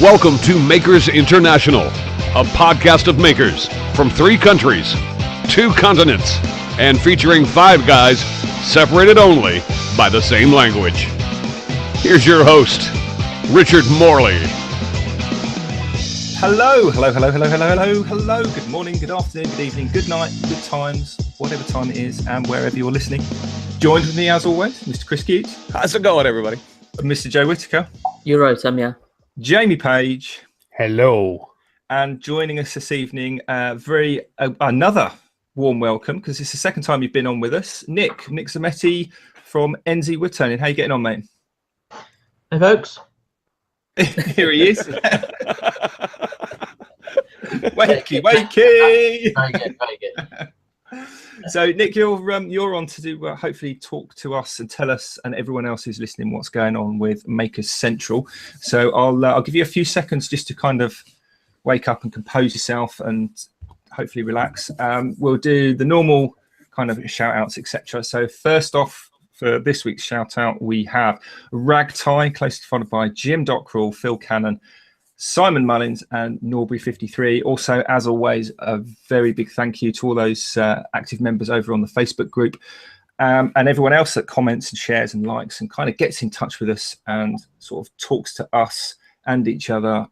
Welcome to Makers International, a podcast of makers from 3 countries, 2 continents, and featuring 5 guys separated only by the same language. Here's your host, Richard Morley. Hello. Good morning, good afternoon, good evening, good night, good times, whatever time it is, and wherever you're listening. Joined with me, as always, Mr. Chris Hughes. How's it going, everybody? Mr. Joe Whitaker. You're right, Sam, yeah. Jamie Page. Hello. And joining us this evening, another warm welcome, because it's the second time you've been on with us, Nick Zammeti from NZ Woodturning. How you getting on, mate? Hey, folks. Here he is. wakey. Very good. So, Nick, you're on to do hopefully talk to us and tell us and everyone else who's listening what's going on with Makers Central. So I'll give you a few seconds just to kind of wake up and compose yourself and hopefully relax. We'll do the normal kind of shout outs, etc. So first off, for this week's shout out, we have Ragtie, closely followed by Jim Dockrell, Phil Cannon, Simon Mullins, and Norbury53. Also, as always, a very big thank you to all those active members over on the Facebook group and everyone else that comments and shares and likes and kind of gets in touch with us and sort of talks to us and each other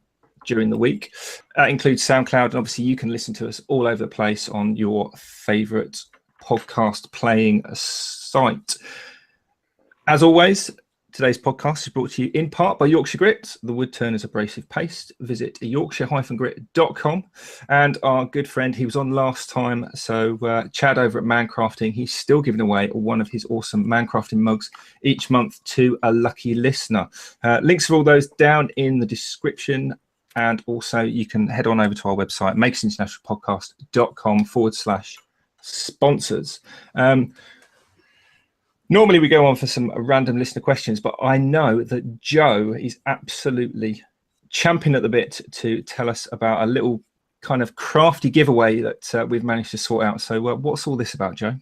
during the week. That includes SoundCloud, and obviously you can listen to us all over the place on your favourite podcast playing site. As always, today's podcast is brought to you in part by Yorkshire Grit, the wood turner's abrasive paste. Visit yorkshire-grit.com. And our good friend, he was on last time, so Chad over at Mancrafting, he's still giving away one of his awesome Mancrafting mugs each month to a lucky listener. Links for all those down in the description. And also you can head on over to our website, makersinternationalpodcast.com/sponsors. Normally we go on for some random listener questions, but I know that Joe is absolutely champing at the bit to tell us about a little kind of crafty giveaway that we've managed to sort out. So what's all this about, Joe?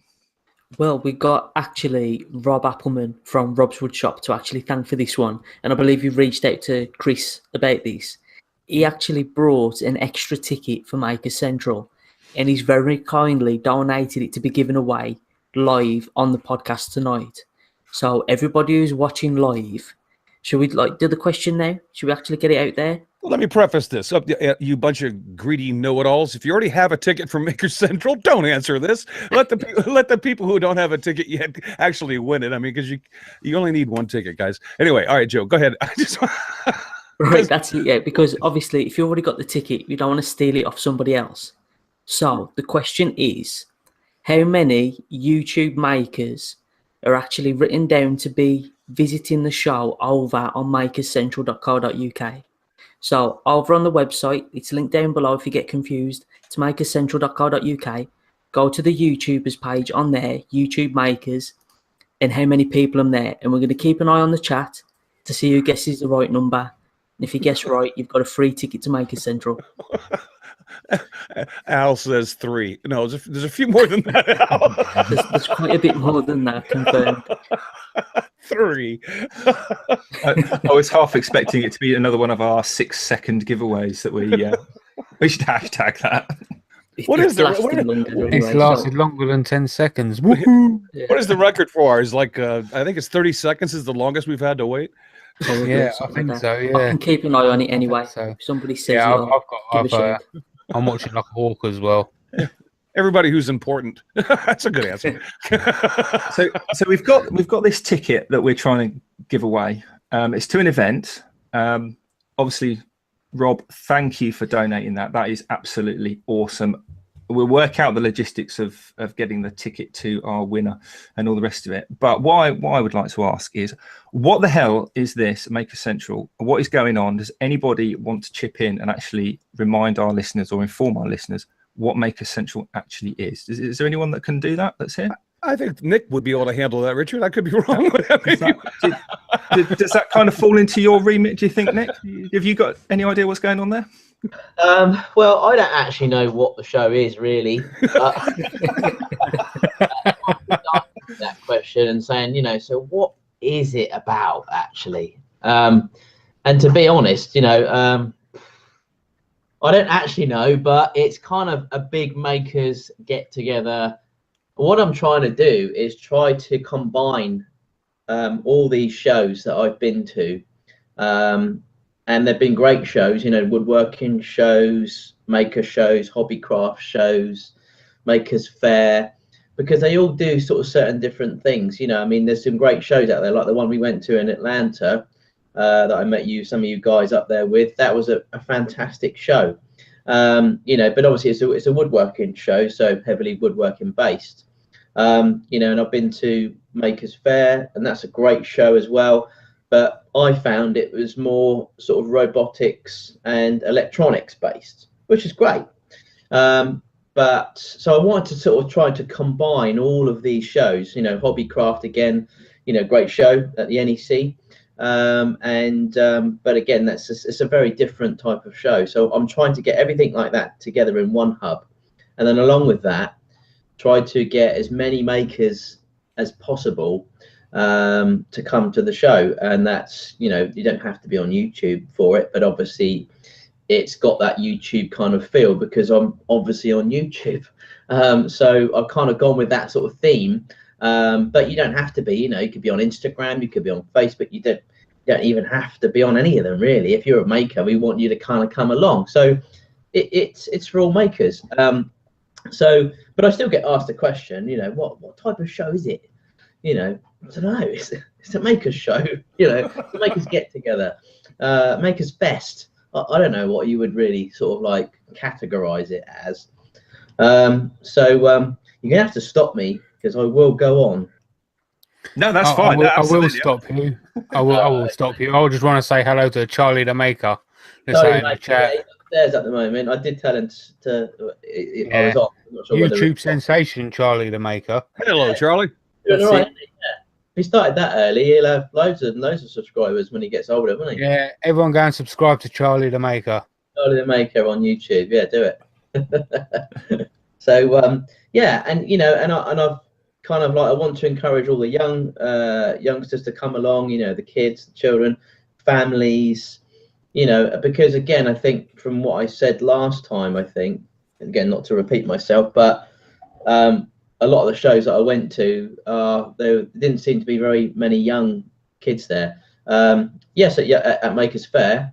Well, we got actually Rob Appleman from Rob's Woodshop to actually thank for this one. And I believe you've reached out to Chris about this. He actually brought an extra ticket for Makers Central, and he's very kindly donated it to be given away live on the podcast tonight. So everybody who's watching live, should we do the question now? Should we actually get it out there? Well, let me preface this. You bunch of greedy know-it-alls. If you already have a ticket for Makers Central, don't answer this. Let the people who don't have a ticket yet actually win it. I mean, because you only need one ticket, guys. Anyway, all right, Joe, go ahead. Right, that's it, yeah, because obviously if you already got the ticket, you don't want to steal it off somebody else. So the question is, how many YouTube makers are actually written down to be visiting the show over on makerscentral.co.uk? So over on the website, it's linked down below if you get confused, to makerscentral.co.uk. Go to the YouTubers page on there, YouTube Makers, and how many people are there. And we're going to keep an eye on the chat to see who guesses the right number. And if you guess right, you've got a free ticket to Makers Central. Al says 3. No, there's a few more than that, Al. There's quite a bit more than that, confirmed. 3. I was half expecting it to be another one of our 6-second giveaways that we should hashtag that. What is the It's lasted longer than 10 seconds. Woohoo! Yeah. What is the record for ours? I think it's 30 seconds is the longest we've had to wait. Yeah, I think so. Yeah, I can keep an eye on it anyway. So. If somebody says, I'm watching like a hawk as well. Everybody who's important. That's a good answer. So we've got this ticket that we're trying to give away. It's to an event. Obviously, Rob, thank you for donating that. That is absolutely awesome. We'll work out the logistics of getting the ticket to our winner and all the rest of it. But what I would like to ask is, what the hell is this Makers Central? What is going on? Does anybody want to chip in and actually remind our listeners or inform our listeners what Makers Central actually is? Is there anyone that can do that that's here? I think Nick would be able to handle that, Richard. I could be wrong with that. Does that kind of fall into your remit, do you think, Nick? Have you got any idea what's going on there? Well, I don't actually know what the show is, really. That question and saying, so what is it about, actually? And to be honest, I don't actually know, but it's kind of a big makers get together. What I'm trying to do is try to combine all these shows that I've been to. And they've been great shows, you know, woodworking shows, maker shows, hobbycraft shows, makers fair, because they all do sort of certain different things. You know, I mean, there's some great shows out there, like the one we went to in Atlanta that I met some of you guys up there with. That was a fantastic show. You know, but obviously it's a woodworking show, so heavily woodworking based. You know, and I've been to Makers Fair, and that's a great show as well. But I found it was more sort of robotics and electronics based, which is great. But so I wanted to sort of try to combine all of these shows, you know, Hobbycraft again, you know, great show at the NEC. But again, it's a very different type of show. So I'm trying to get everything like that together in one hub. And then along with that, try to get as many makers as possible to come to the show. And that's, you know, you don't have to be on YouTube for it, but obviously it's got that YouTube kind of feel because I'm obviously on YouTube. So I've kind of gone with that sort of theme. But you don't have to be, you know, you could be on Instagram, you could be on Facebook, you don't even have to be on any of them really. If you're a maker, we want you to kind of come along. So it's for all makers. So, but I still get asked the question, you know, what type of show is it? You know, I don't know. It's a makers show. You know, the makers get together, makers fest. I don't know what you would really sort of like categorize it as. So you're gonna have to stop me because I will go on. No, that's fine. I will stop you. I will stop you. I just want to say hello to Charlie the Maker. Charlie the Maker, he's upstairs at the moment. I did tell him to. I was off. I'm not sure YouTube sensation, Charlie the Maker. Hello, Charlie. Doing all right, isn't he? Yeah. If he started that early, he'll have loads of subscribers when he gets older, won't he? Yeah, everyone go and subscribe to Charlie the Maker. Charlie the Maker on YouTube. Yeah, do it. So yeah, and you know, and I've kind of like I want to encourage all the youngsters to come along. You know, the kids, the children, families. You know, because again, I think from what I said last time, I think again not to repeat myself, but a lot of the shows that I went to, there didn't seem to be very many young kids there. Yes, at Makers Fair,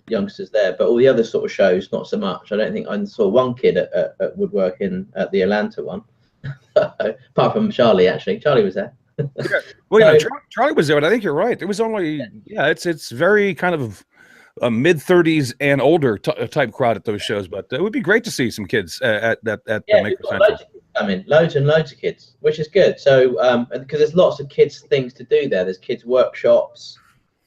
youngsters there, but all the other sort of shows, not so much. I don't think I saw one kid at woodworking at the Atlanta one, apart from Charlie. Actually, Charlie was there. Yeah. Well, so, Charlie was there, but I think you're right. It was only it's very kind of a mid-30s and older type crowd at those shows, but it would be great to see some kids at the Maker Central. I mean, loads and loads of kids, which is good. So, because there's lots of kids things to do there. There's kids workshops.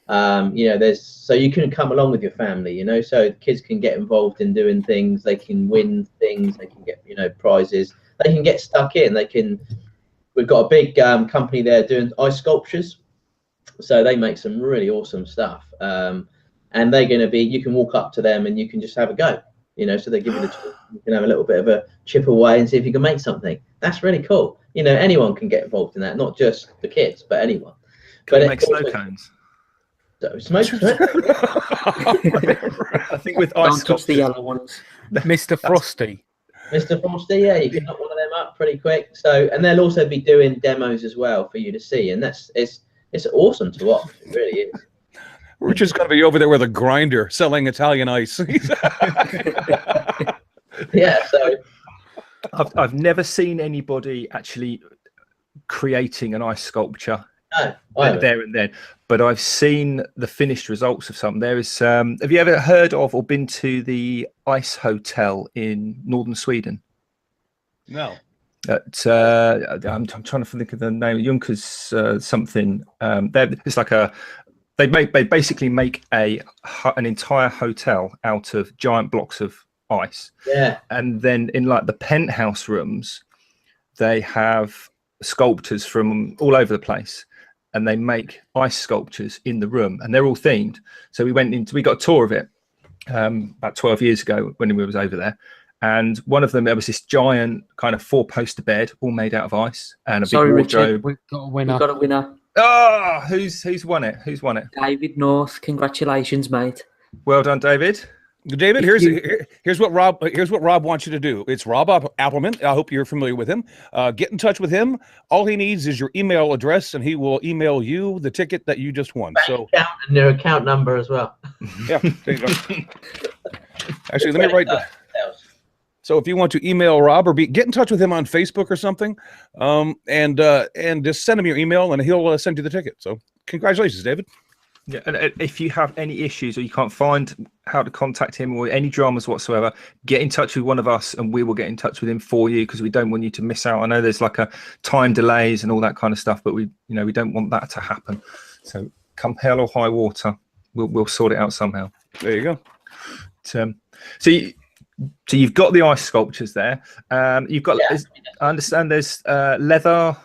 You know, so you can come along with your family. You know, so kids can get involved in doing things. They can win things. They can get prizes. They can get stuck in. We've got a big company there doing ice sculptures. So they make some really awesome stuff. And they're going to be. You can walk up to them and you can just have a go. You know, so they give you the tool. You can have a little bit of a chip away and see if you can make something. That's really cool. You know, anyone can get involved in that, not just the kids, but anyone. Can we make snow cones? Smoke? I think with ice. Don't touch the yellow ones. Mr. Frosty. Mr. Frosty, yeah, you can knock one of them up pretty quick. So, and they'll also be doing demos as well for you to see, and it's awesome to watch. It really is. We're just going to be over there with a grinder selling Italian ice. Yeah, so I've never seen anybody actually creating an ice sculpture there and then, but I've seen the finished results of something. There is have you ever heard of or been to the Ice Hotel in northern Sweden? No. I'm trying to think of the name. Junkers something. It's like they basically make an entire hotel out of giant blocks of ice. Yeah. And then in like the penthouse rooms, they have sculptors from all over the place, and they make ice sculptures in the room, and they're all themed. So we got a tour of it about 12 years ago when we was over there. And one of them, there was this giant kind of 4-poster bed, all made out of ice, and a big wardrobe. Richard, we've got a winner. We've got a winner. Oh, who's won it? Who's won it? David North. Congratulations, mate. Well done, David. David, here's what Rob wants you to do. It's Rob Appleman. I hope you're familiar with him. Get in touch with him. All he needs is your email address, and he will email you the ticket that you just won. So account and their account number as well. Yeah, there you go. Actually, let me write that. So if you want to email Rob or get in touch with him on Facebook or something, and just send him your email, and he'll send you the ticket. So congratulations, David. Yeah, and if you have any issues or you can't find how to contact him or any dramas whatsoever, get in touch with one of us and we will get in touch with him for you, because we don't want you to miss out. I know there's like a time delays and all that kind of stuff, but we don't want that to happen. So come hell or high water, we'll sort it out somehow. There you go. So you've got the ice sculptures there. You've got. Yeah. I understand there's leather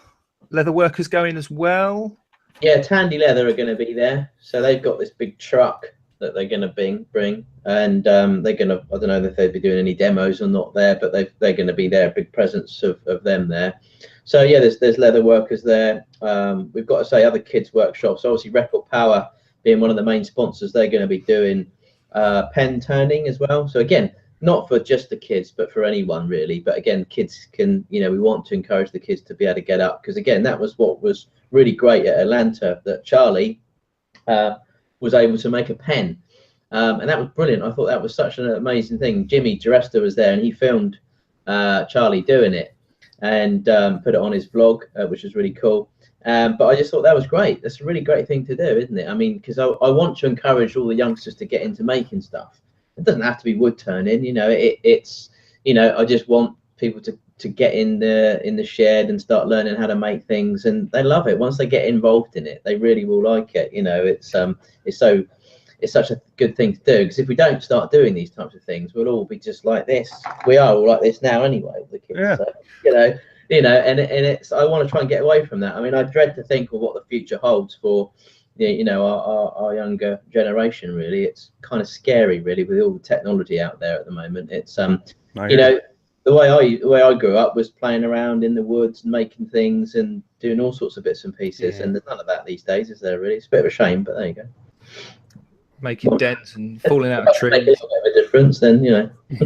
workers going as well. Yeah, Tandy Leather are going to be there. So they've got this big truck that they're going to bring, and they're going to. I don't know if they'll be doing any demos or not there, but they're going to be there. A big presence of them there. So yeah, there's leather workers there. We've got to say other kids workshops. Obviously, Record Power being one of the main sponsors, they're going to be doing pen turning as well. So again, not for just the kids, but for anyone really. But again, kids can, we want to encourage the kids to be able to get up, because again, that was what was really great at Atlanta, that Charlie was able to make a pen, and that was brilliant. I thought that was such an amazing thing. Jimmy DiResta was there, and he filmed Charlie doing it and put it on his vlog, which was really cool. But I just thought that was great. That's a really great thing to do, isn't it? I mean, because I want to encourage all the youngsters to get into making stuff. It doesn't have to be wood turning, it's I just want people to get in the shed and start learning how to make things, and they love it. Once they get involved in it, they really will like it. It's such a good thing to do, because if we don't start doing these types of things, we'll all be just like this. We are all like this now anyway, the kids. Yeah. So, and it's, I want to try and get away from that. I mean, I dread to think of what the future holds for our younger generation. Really, it's kind of scary, really, with all the technology out there at the moment. It's the way I grew up was playing around in the woods and making things and doing all sorts of bits and pieces, and there's none of that these days, is there? Really, it's a bit of a shame, but there you go. Making dents and falling out of trees. Make a little bit of a difference, then I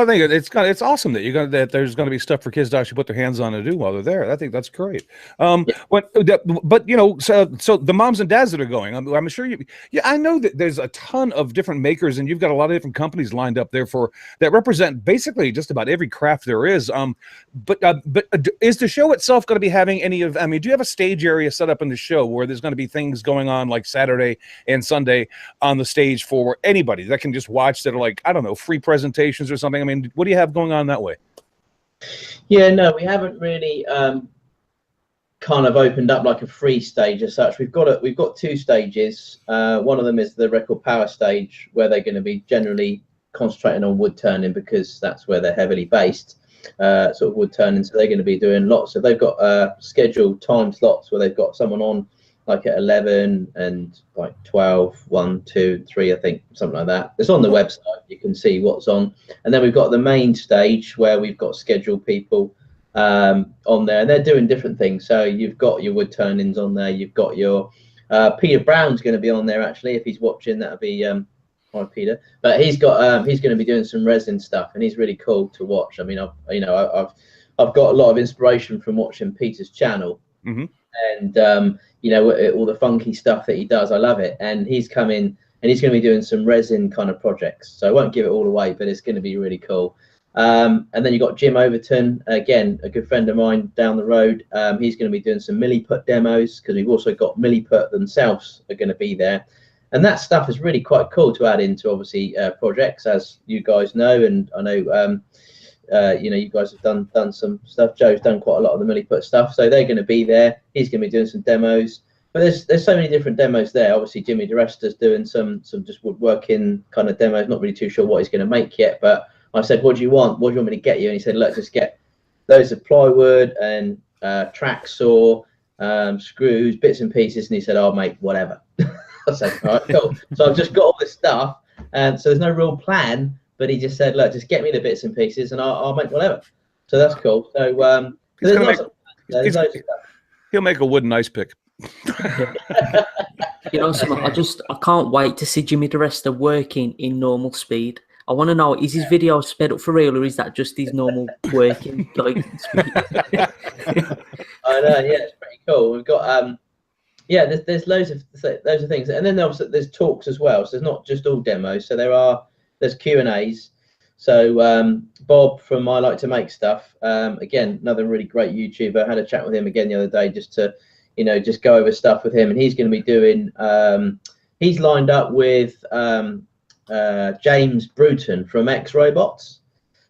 think it's awesome that there's going to be stuff for kids to actually put their hands on and do while they're there. I think that's great. But so the moms and dads that are going, I'm sure I know that there's a ton of different makers, and you've got a lot of different companies lined up there that represent basically just about every craft there is. But is the show itself going to be having any of? I mean, do you have a stage area set up in the show where there's going to be things going on like Saturday and Sunday on the stage for anybody that can just watch, that are like, I don't know, free presentations or something? I mean, what do you have going on that way? Yeah, no, we haven't really kind of opened up like a free stage as such. We've got two stages. One of them is the Record Power stage, where they're going to be generally concentrating on wood turning, because that's where they're heavily based, sort of wood turning. So they're going to be doing lots. So they've got scheduled time slots where they've got someone on like at 11 and like 12, 1, 2, 3, I think, something like that. It's on the website. You can see what's on. And then we've got the main stage where we've got scheduled people on there, and they're doing different things. So you've got your wood turnings on there. You've got your Peter Brown's going to be on there, actually. If he's watching, that'll be hi Peter. But he's going to be doing some resin stuff, and he's really cool to watch. I mean, I've got a lot of inspiration from watching Peter's channel. Mm-hmm. And all the funky stuff that he does, I love it. And he's come in and he's going to be doing some resin kind of projects, so I won't give it all away, but it's going to be really cool. And then you've got Jim Overton, again, a good friend of mine down the road. He's going to be doing some milliput demos, because we've also got milliput themselves are going to be there, and that stuff is really quite cool to add into, obviously, projects, as you guys know. And I know you guys have done some stuff. Joe's done quite a lot of the milliput stuff, so they're going to be there. He's going to be doing some demos, but there's so many different demos there. Obviously, Jimmy DiResta's doing some just woodworking kind of demos. Not really too sure what he's going to make yet, but I said, what do you want? What do you want me to get you? And he said, look, just get loads of plywood and track saw, screws, bits and pieces. And he said, I'll make whatever. I said, all right, cool. So I've just got all this stuff, and so there's no real plan. But he just said, look, just get me the bits and pieces and I'll make whatever. So that's cool. So he'll make a wooden ice pick. You know, I can't wait to see Jimmy DeResta working in normal speed. I want to know, is his video sped up for real, or is that just his normal working speed? I know, yeah, it's pretty cool. We've got there's loads of things, and then there's talks as well. So it's not just all demos. So there's Q&As. So Bob from I Like to Make Stuff, again, another really great YouTuber. Had a chat with him again the other day just to, just go over stuff with him, and he's going to be doing. He's lined up with James Bruton from X Robots,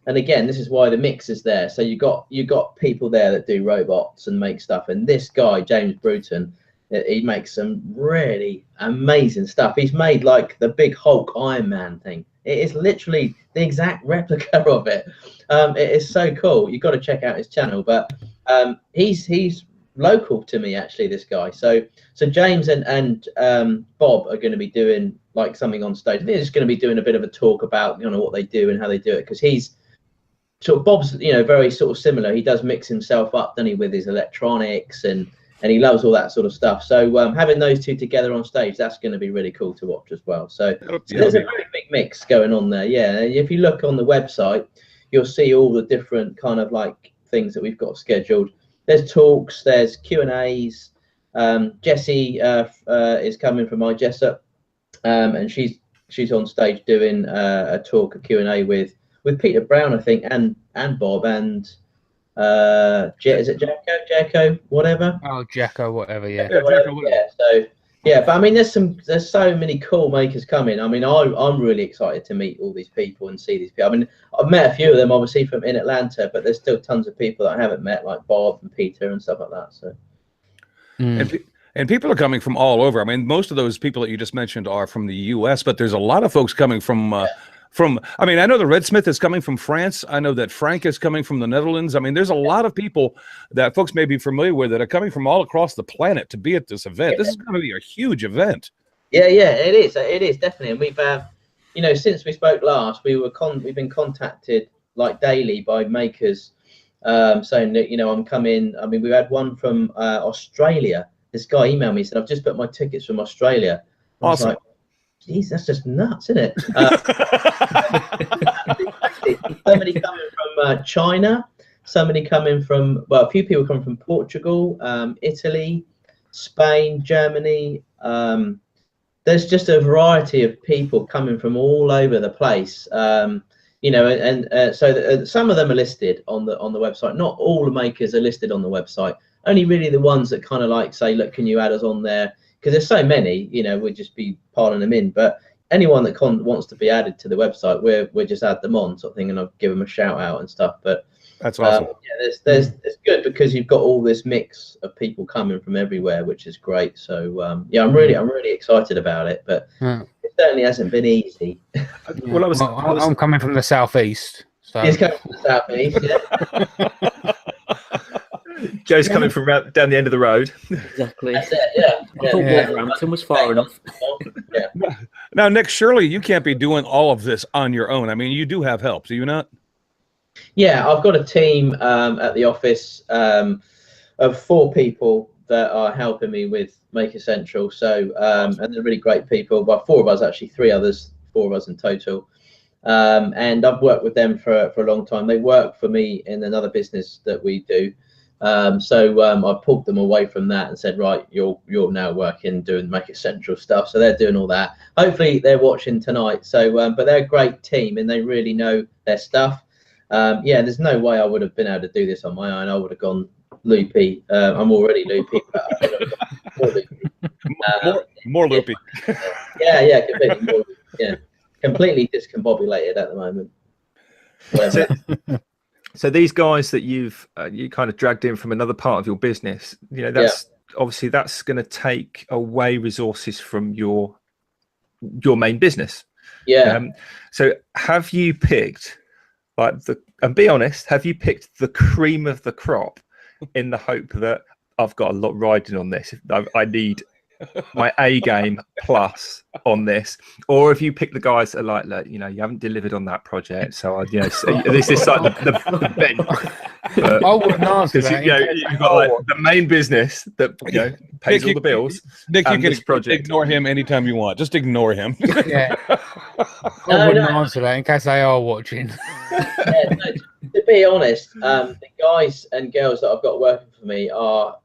and again, this is why the mix is there. So you got people there that do robots and make stuff, and this guy James Bruton, he makes some really amazing stuff. He's made like the big Hulk Iron Man thing. It is literally the exact replica of it. It is so cool. You've got to check out his channel. But he's local to me, actually, this guy. So James and Bob are going to be doing like something on stage. They're just going to be doing a bit of a talk about what they do and how they do it, because he's Bob's very sort of similar. He does mix himself up, doesn't he, with his electronics and he loves all that sort of stuff. So having those two together on stage, that's going to be really cool to watch as well. So there's a very big mix going on there. Yeah, if you look on the website, you'll see all the different kind of like things that we've got scheduled. There's talks, there's Q&As. Jessie is coming from iJessup, and she's on stage doing a talk, a Q&A with Peter Brown, I think, and Bob and. Is it Jacko, whatever? Oh, Jacko, whatever. Yeah. But I mean, there's so many cool makers coming. I mean, I'm really excited to meet all these people and see these people. I mean, I've met a few of them, obviously, from in Atlanta, but there's still tons of people that I haven't met, like Bob and Peter and stuff like that. So. And people are coming from all over. I mean, most of those people that you just mentioned are from the U.S., but there's a lot of folks coming from. I mean, I know the Red Smith is coming from France. I know that Frank is coming from the Netherlands. I mean, there's a lot of people that folks may be familiar with that are coming from all across the planet to be at this event. This is going to be a huge event. Yeah, it is. It is definitely. And we've, since we spoke last, we've been contacted like daily by makers saying that, I'm coming. I mean, we had one from Australia. This guy emailed me, said, I've just booked my tickets from Australia. Awesome. I was like, geez, that's just nuts, isn't it? Somebody coming from China, somebody coming from, a few people coming from Portugal, Italy, Spain, Germany. There's just a variety of people coming from all over the place. So some of them are listed on the website. Not all the makers are listed on the website. Only really the ones that kind of like say, look, can you add us on there? Because there's so many, we'd just be piling them in. But anyone that wants to be added to the website, we'll just add them on, sort of thing, and I'll give them a shout out and stuff. But that's awesome. It's good because you've got all this mix of people coming from everywhere, which is great. So I'm really excited about it. But it certainly hasn't been easy. Well, I'm coming from the southeast. So. He's coming from the southeast. Yeah. Joe's coming from down the end of the road. Exactly. That's it, yeah. I thought Wolverhampton was far enough. Yeah. Now, Nick, surely you can't be doing all of this on your own. I mean, you do have help, do you not? Yeah, I've got a team at the office of 4 people that are helping me with Maker Central. So, and they're really great people. Well, 4 of us, actually, 3 others, 4 of us in total. And I've worked with them for a long time. They work for me in another business that we do. I pulled them away from that and said, right, you're now working doing Maker Central stuff. So they're doing all that. Hopefully they're watching tonight. So, but they're a great team and they really know their stuff. There's no way I would have been able to do this on my own. I would have gone loopy. I'm already loopy, but I would have gone more loopy. Completely more loopy. Yeah, completely discombobulated at the moment. So these guys that you kind of dragged in from another part of your business, obviously that's going to take away resources from your main business. Yeah. So have you picked and be honest, have you picked the cream of the crop in the hope that I've got a lot riding on this? I need my A game plus on this, or if you pick the guys that are like, look, you know, you haven't delivered on that project, so I, you know, this is like the bench. I wouldn't answer Because that. you know, you've got like the main business that, you know, pays all the bills. Nick, you and can this project. ignore him anytime you want. Just ignore him. Yeah. I wouldn't answer that in case they are watching. Yeah, no, to be honest, the guys and girls that I've got working for me are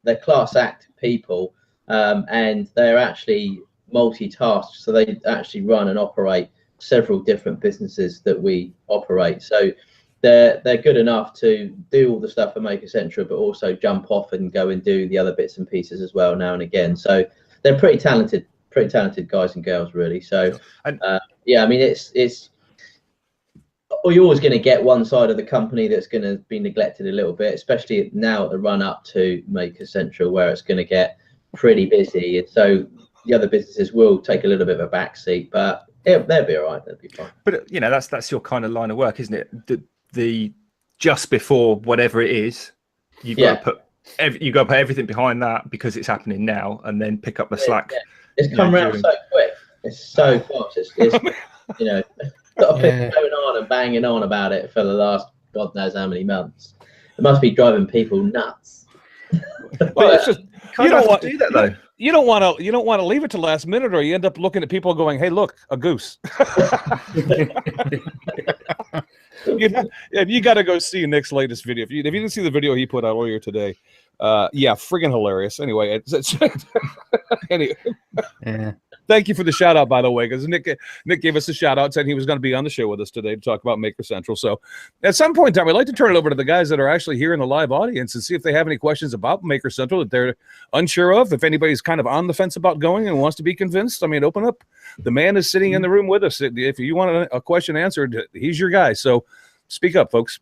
they're class act people, and they're actually multitasked. So they actually run and operate several different businesses that we operate. So they're good enough to do all the stuff for Maker Central, but also jump off and go and do the other bits and pieces as well now and again. So they're pretty talented guys and girls, really. So yeah, I mean, it's you're always going to get one side of the company that's going to be neglected a little bit, especially now at the run up to Maker Central, where it's going to get pretty busy. And so the other businesses will take a little bit of a backseat, but they'll be all right. They'll be fine. But you know, that's your kind of line of work, isn't it? The just before whatever it is, you've got to put everything behind that because it's happening now, and then pick up the slack. Yeah. It's come around so quick. It's so fast. It's you know, got a bit going on and banging on about it for the last God knows how many months. It must be driving people nuts. Well, it's just You don't want to do that though. you don't want to leave it to last minute, or you end up looking at people going, "Hey, look, a goose." You got to go see Nick's latest video. If you didn't see the video he put out earlier today, yeah, friggin' hilarious. Anyway, anyway. Yeah. Thank you for the shout out, by the way, because Nick gave us a shout out, said he was going to be on the show with us today to talk about Maker Central. So at some point in time, I'd like to turn it over to the guys that are actually here in the live audience and see if they have any questions about Maker Central that they're unsure of. If anybody's kind of on the fence about going and wants to be convinced, I mean, open up. The man is sitting in the room with us. If you want a question answered, he's your guy. So speak up, folks.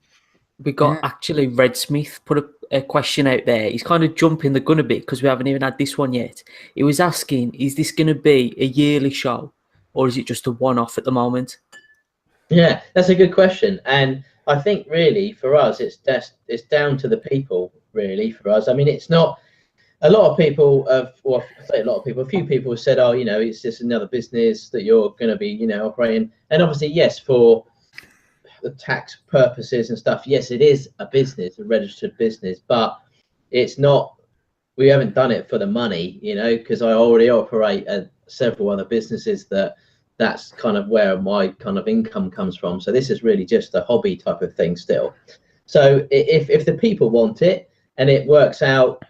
We got actually Red Smith put a question out there. He's kind of jumping the gun a bit because we haven't even had this one yet. He was asking, is this going to be a yearly show or is it just a one-off at the moment? Yeah, that's a good question. And I think really for us, it's down to the people really for us. I mean, it's not a lot of people a few people have said, oh, you know, it's just another business that you're going to be, you know, operating. And obviously, yes, for the tax purposes and stuff, yes, it is a business, a registered business, but it's not, we haven't done it for the money, you know, because I already operate several other businesses that's kind of where my kind of income comes from. So this is really just a hobby type of thing still. So if the people want it and it works out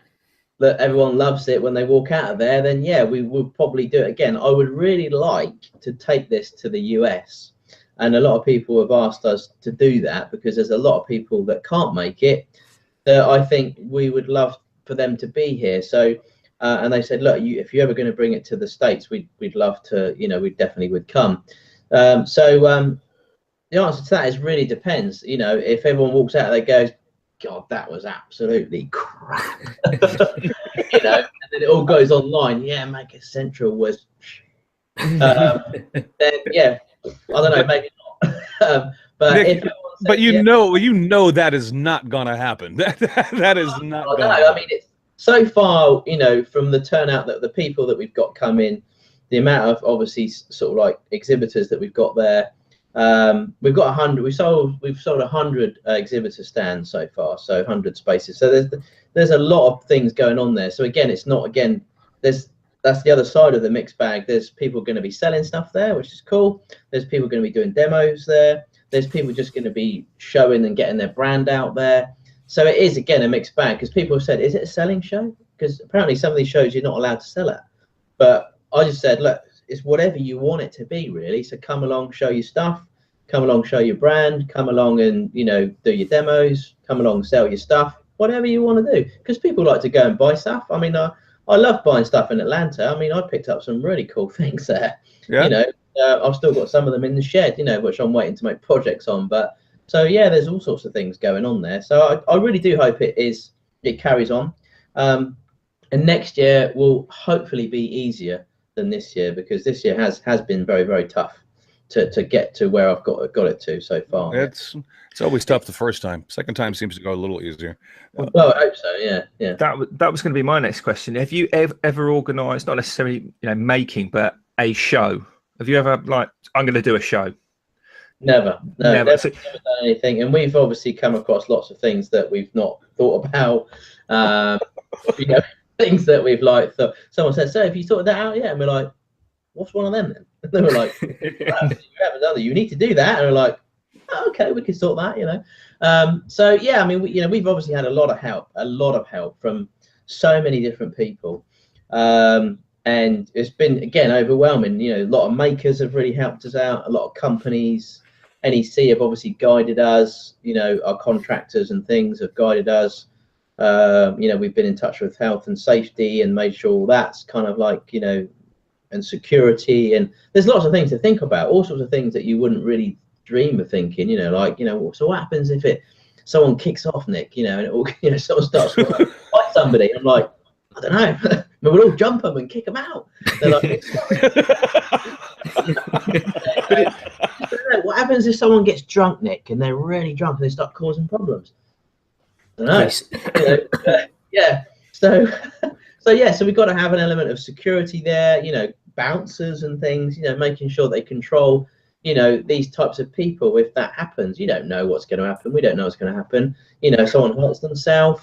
that everyone loves it when they walk out of there, then yeah, we will probably do it again. I would really like to take this to the US. And a lot of people have asked us to do that because there's a lot of people that can't make it that I think we would love for them to be here. So, and they said, look, if you're ever going to bring it to the States, we'd love to, you know, we definitely would come. The answer to that is really depends. You know, if everyone walks out there goes, God, that was absolutely crap. You know, and then it all goes online. Yeah, Maker Central was, then yeah. I don't know, maybe not. But Nick, if but you know that is not gonna happen. That is not. I mean, it's so far, you know, from the turnout that the people that we've got come in, the amount of obviously sort of like exhibitors that we've got there. We've got 100. We've sold 100 exhibitor stands so far, so 100 spaces. So there's a lot of things going on there. So again, it's not that's the other side of the mixed bag. There's people going to be selling stuff there, which is cool. There's people going to be doing demos there. There's people just going to be showing and getting their brand out there. So it is, again, a mixed bag because people have said, is it a selling show? Because apparently some of these shows you're not allowed to sell at. But I just said, look, it's whatever you want it to be, really. So come along, show your stuff. Come along, show your brand. Come along and, you know, do your demos. Come along, sell your stuff. Whatever you want to do. Because people like to go and buy stuff. I mean, I love buying stuff in Atlanta. I mean, I picked up some really cool things there. Yeah. You know, I've still got some of them in the shed, you know, which I'm waiting to make projects on. But so, yeah, there's all sorts of things going on there. So I really do hope it carries on. And next year will hopefully be easier than this year because this year has been very, very tough. to get to where I've got it to so far. It's always tough the first time. Second time seems to go a little easier. Well, I hope so. Yeah. That was going to be my next question. Have you ever organised, not necessarily making, but a show? Have you ever I'm going to do a show? Never done anything, and we've obviously come across lots of things that we've not thought about. Things that we've thought. Someone said, "So, have you sorted that out yet?" And we're like, "What's one of them then?" And they were like, "You haven't done it. You need to do that." And we're like, oh, "Okay, we can sort that." So yeah, I mean, we've obviously had a lot of help from so many different people, and it's been again overwhelming. A lot of makers have really helped us out. A lot of companies. NEC have obviously guided us, our contractors and things have guided us. We've been in touch with health and safety and made sure all that's kind of and security. And there's lots of things to think about, all sorts of things that you wouldn't really dream of thinking, so what happens if someone kicks off, Nick, and it all, someone starts to fight somebody. I'm like, I don't know. We'll all jump them and kick them out. They're like, what happens if someone gets drunk, Nick, and they're really drunk and they start causing problems? I don't know. Yeah. So we've got to have an element of security there, bouncers and things, making sure they control, these types of people. If that happens, you don't know what's going to happen. We don't know what's going to happen. Someone hurts themselves.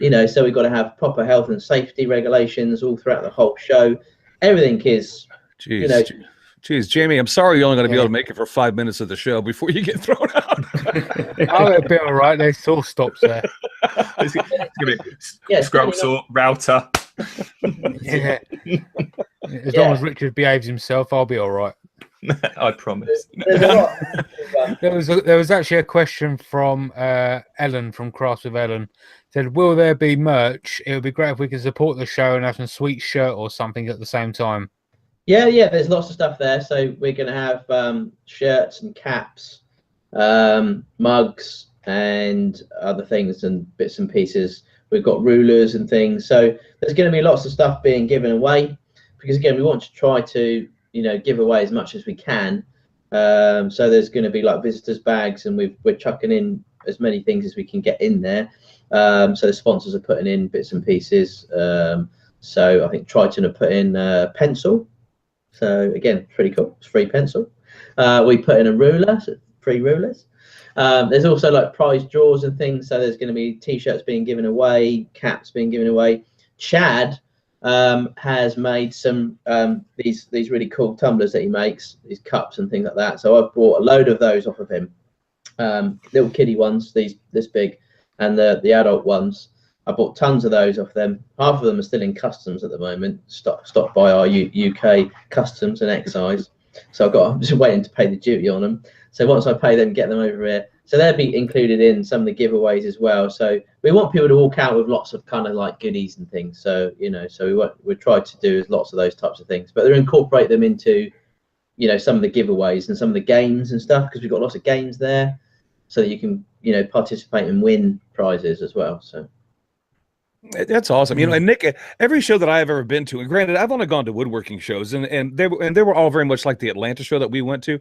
So we've got to have proper health and safety regulations all throughout the whole show. Everything is, Jeez, Jamie, I'm sorry you're only going to be able to make it for 5 minutes of the show before you get thrown out. Oh, it'll be all right. There's all stops there. It's going to be scrub saw, router. Yeah. As long as Richard behaves himself, I'll be all right. I promise. There was actually a question from Ellen from Crafts with Ellen. Said, will there be merch? It would be great if we could support the show and have some sweet shirt or something at the same time. Yeah, there's lots of stuff there. So we're going to have shirts and caps, mugs and other things and bits and pieces. We've got rulers and things. So there's going to be lots of stuff being given away because, again, we want to try to, give away as much as we can. So there's going to be visitors bags, and we're chucking in as many things as we can get in there. So the sponsors are putting in bits and pieces. So I think Triton have put in pencil. So again, pretty cool. It's free pencil. We put in a ruler, so free rulers. There's also prize draws and things. So there's going to be T-shirts being given away, caps being given away. Chad has made some these really cool tumblers that he makes, these cups and things like that. So I've bought a load of those off of him. Little kiddie ones, this big, and the adult ones. I bought tons of those off them. Half of them are still in customs at the moment, stopped by our UK customs and excise. So I'm just waiting to pay the duty on them. So once I pay them, get them over here. So they'll be included in some of the giveaways as well. So we want people to walk out with lots of kind of goodies and things. So so we try to do lots of those types of things, but they incorporate them into some of the giveaways and some of the games and stuff, because we've got lots of games there, so that you can participate and win prizes as well. So. That's awesome. And Nick, every show that I've ever been to, and granted, I've only gone to woodworking shows, and they were all very much like the Atlanta show that we went to.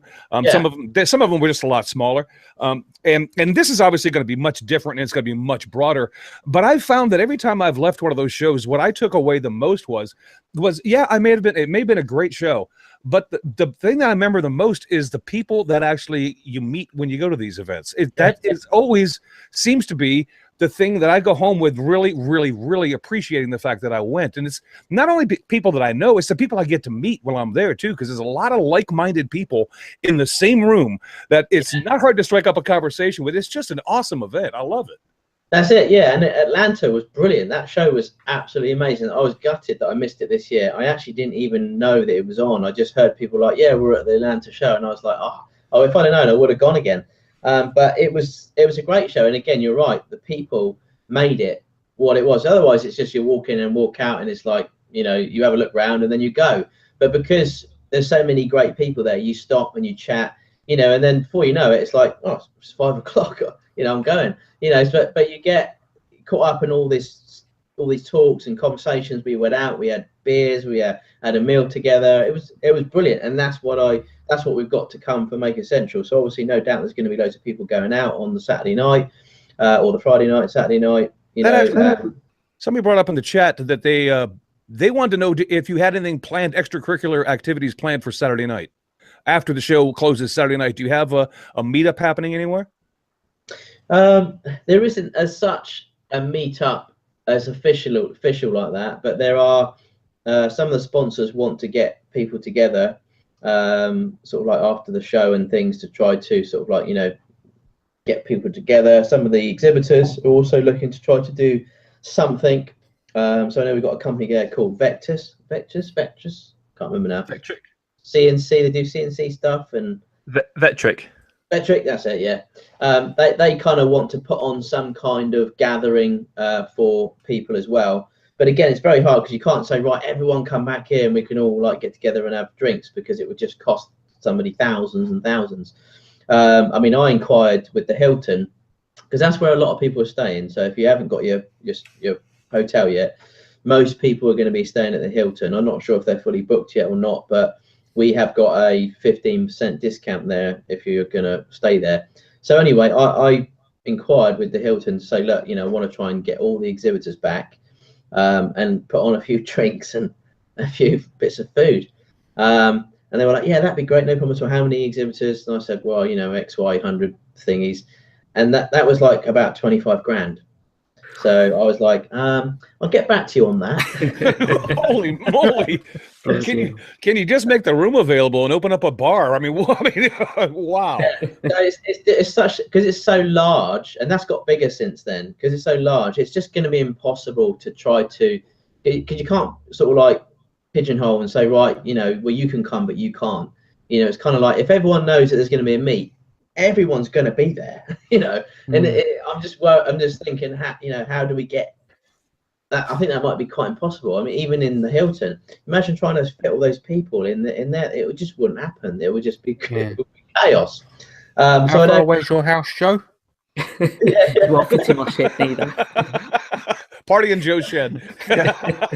Some of them were just a lot smaller. And this is obviously going to be much different, and it's going to be much broader. But I've found that every time I've left one of those shows, what I took away the most was it may have been a great show, but the thing that I remember the most is the people that actually you meet when you go to these events. That is always seems to be the thing that I go home with, really, really, really appreciating the fact that I went. And it's not only people that I know, it's the people I get to meet while I'm there too, because there's a lot of like-minded people in the same room that it's not hard to strike up a conversation with. It's just an awesome event. I love it. That's it, yeah. And Atlanta was brilliant. That show was absolutely amazing. I was gutted that I missed it this year. I actually didn't even know that it was on. I just heard people we're at the Atlanta show, and I was like, oh, if I'd have known, I would have gone again. But it was a great show, and again, you're right. The people made it what it was. Otherwise, it's just you walk in and walk out, and it's you have a look around and then you go. But because there's so many great people there, you stop and you chat, and then before you know it, it's it's 5 o'clock. I'm going. But you get caught up in all this all these talks and conversations. We went out, we had beers, we had a meal together. It was brilliant, and that's what we've got to come for Maker Central. So obviously, no doubt there's going to be loads of people going out on the Saturday night or the Friday night, Saturday night. Somebody brought up in the chat that they wanted to know if you had anything planned, extracurricular activities planned for Saturday night after the show closes Saturday night. Do you have a meetup happening anywhere? There isn't as such a meetup as official like that, but there are some of the sponsors want to get people together, sort of like after the show and things, to try to sort of like, you know, get people together. Some of the exhibitors are also looking to try to do something. So I know we've got a company there called Vectus, can't remember now. Vectric. CNC, they do CNC stuff, and Vectric, that's it, yeah. They kind of want to put on some kind of gathering for people as well. But again, it's very hard because you can't say, right, everyone come back here and we can all like get together and have drinks, because it would just cost somebody thousands and thousands. I mean, I inquired with the Hilton, because that's where a lot of people are staying. So if you haven't got your hotel yet, most people are going to be staying at the Hilton. I'm not sure if they're fully booked yet or not, but we have got a 15% discount there if you're going to stay there. So anyway, I inquired with the Hilton to say, look, you know, I want to try and get all the exhibitors back and put on a few drinks and a few bits of food. And they were like, yeah, that'd be great, no problem at all. How many exhibitors? And I said, well, you know, XY 100 thingies. And that was like about 25 grand. So I was like, I'll get back to you on that. Holy moly! Can you just make the room available and open up a bar? I mean, wow. Yeah. No, it's such, because it's so large, and that's got bigger since then. Because it's so large, it's just going to be impossible to try to, because you can't sort of like pigeonhole and say, right, you know, well, you can come, but you can't. You know, it's kind of like if everyone knows that there's going to be a meet, everyone's going to be there, you know. And I'm just thinking, how do we get that? I think that might be quite impossible. I mean, even in the Hilton, imagine trying to fit all those people in there. It just wouldn't happen. It would just be, it would be chaos. How far away is your house, Joe? You won't fit in my shed neither. Party in Joe's shed.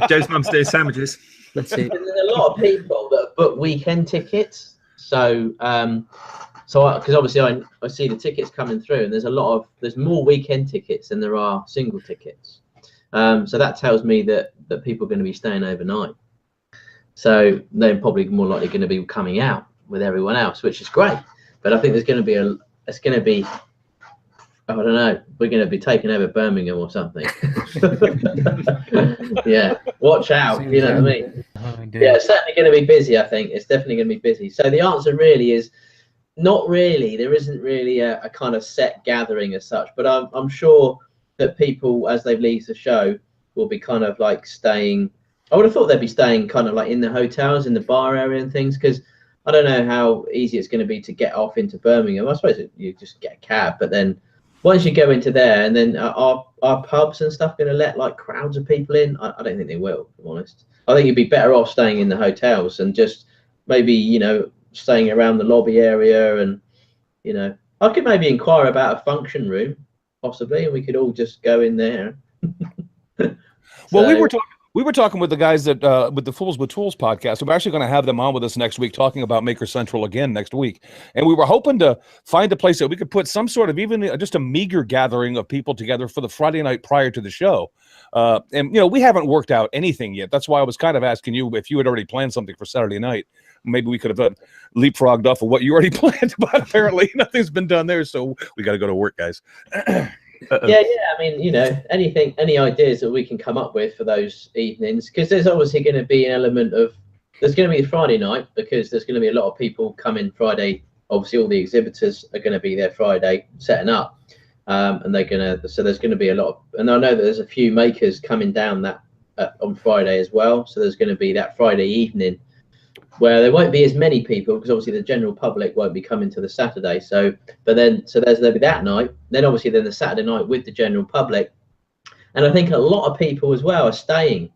Joe's mum's doing sandwiches. Let's see. There's a lot of people that book weekend tickets. So, because obviously I see the tickets coming through, and there's more weekend tickets than there are single tickets. So that tells me that people are going to be staying overnight. So they're probably more likely going to be coming out with everyone else, which is great. But I think there's going to be I don't know, we're going to be taking over Birmingham or something. Yeah, watch out. You know what I mean? Yeah, it's certainly going to be busy. I think it's definitely going to be busy. So the answer really is not really. There isn't really a kind of set gathering as such, but I'm sure that people, as they leave the show, will be kind of like staying. I would have thought they'd be staying kind of like in the hotels, in the bar area and things, because I don't know how easy it's going to be to get off into Birmingham. I suppose you just get a cab, but then once you go into there, and then are pubs and stuff going to let like crowds of people in? I don't think they will, to be honest. I think you'd be better off staying in the hotels and just maybe, you know, staying around the lobby area. And, you know, I could maybe inquire about a function room, possibly, and we could all just go in there. Well, we were talking with the guys that with the Fools with Tools podcast. We're actually going to have them on with us next week, talking about Maker Central again next week. And we were hoping to find a place that we could put some sort of even just a meager gathering of people together for the Friday night prior to the show. And, you know, we haven't worked out anything yet. That's why I was kind of asking you if you had already planned something for Saturday night. Maybe we could have leapfrogged off of what you already planned, but apparently nothing's been done there. So we got to go to work, guys. Yeah. I mean, you know, any ideas that we can come up with for those evenings, because there's obviously going to be an element of, there's going to be a Friday night, because there's going to be a lot of people coming Friday. Obviously, all the exhibitors are going to be there Friday setting up, and so there's going to be a lot of, and I know that there's a few makers coming down that on Friday as well. So there's going to be that Friday evening where there won't be as many people, because obviously the general public won't be coming to the Saturday. So there'll be that night. Then obviously the Saturday night with the general public. And I think a lot of people as well are staying.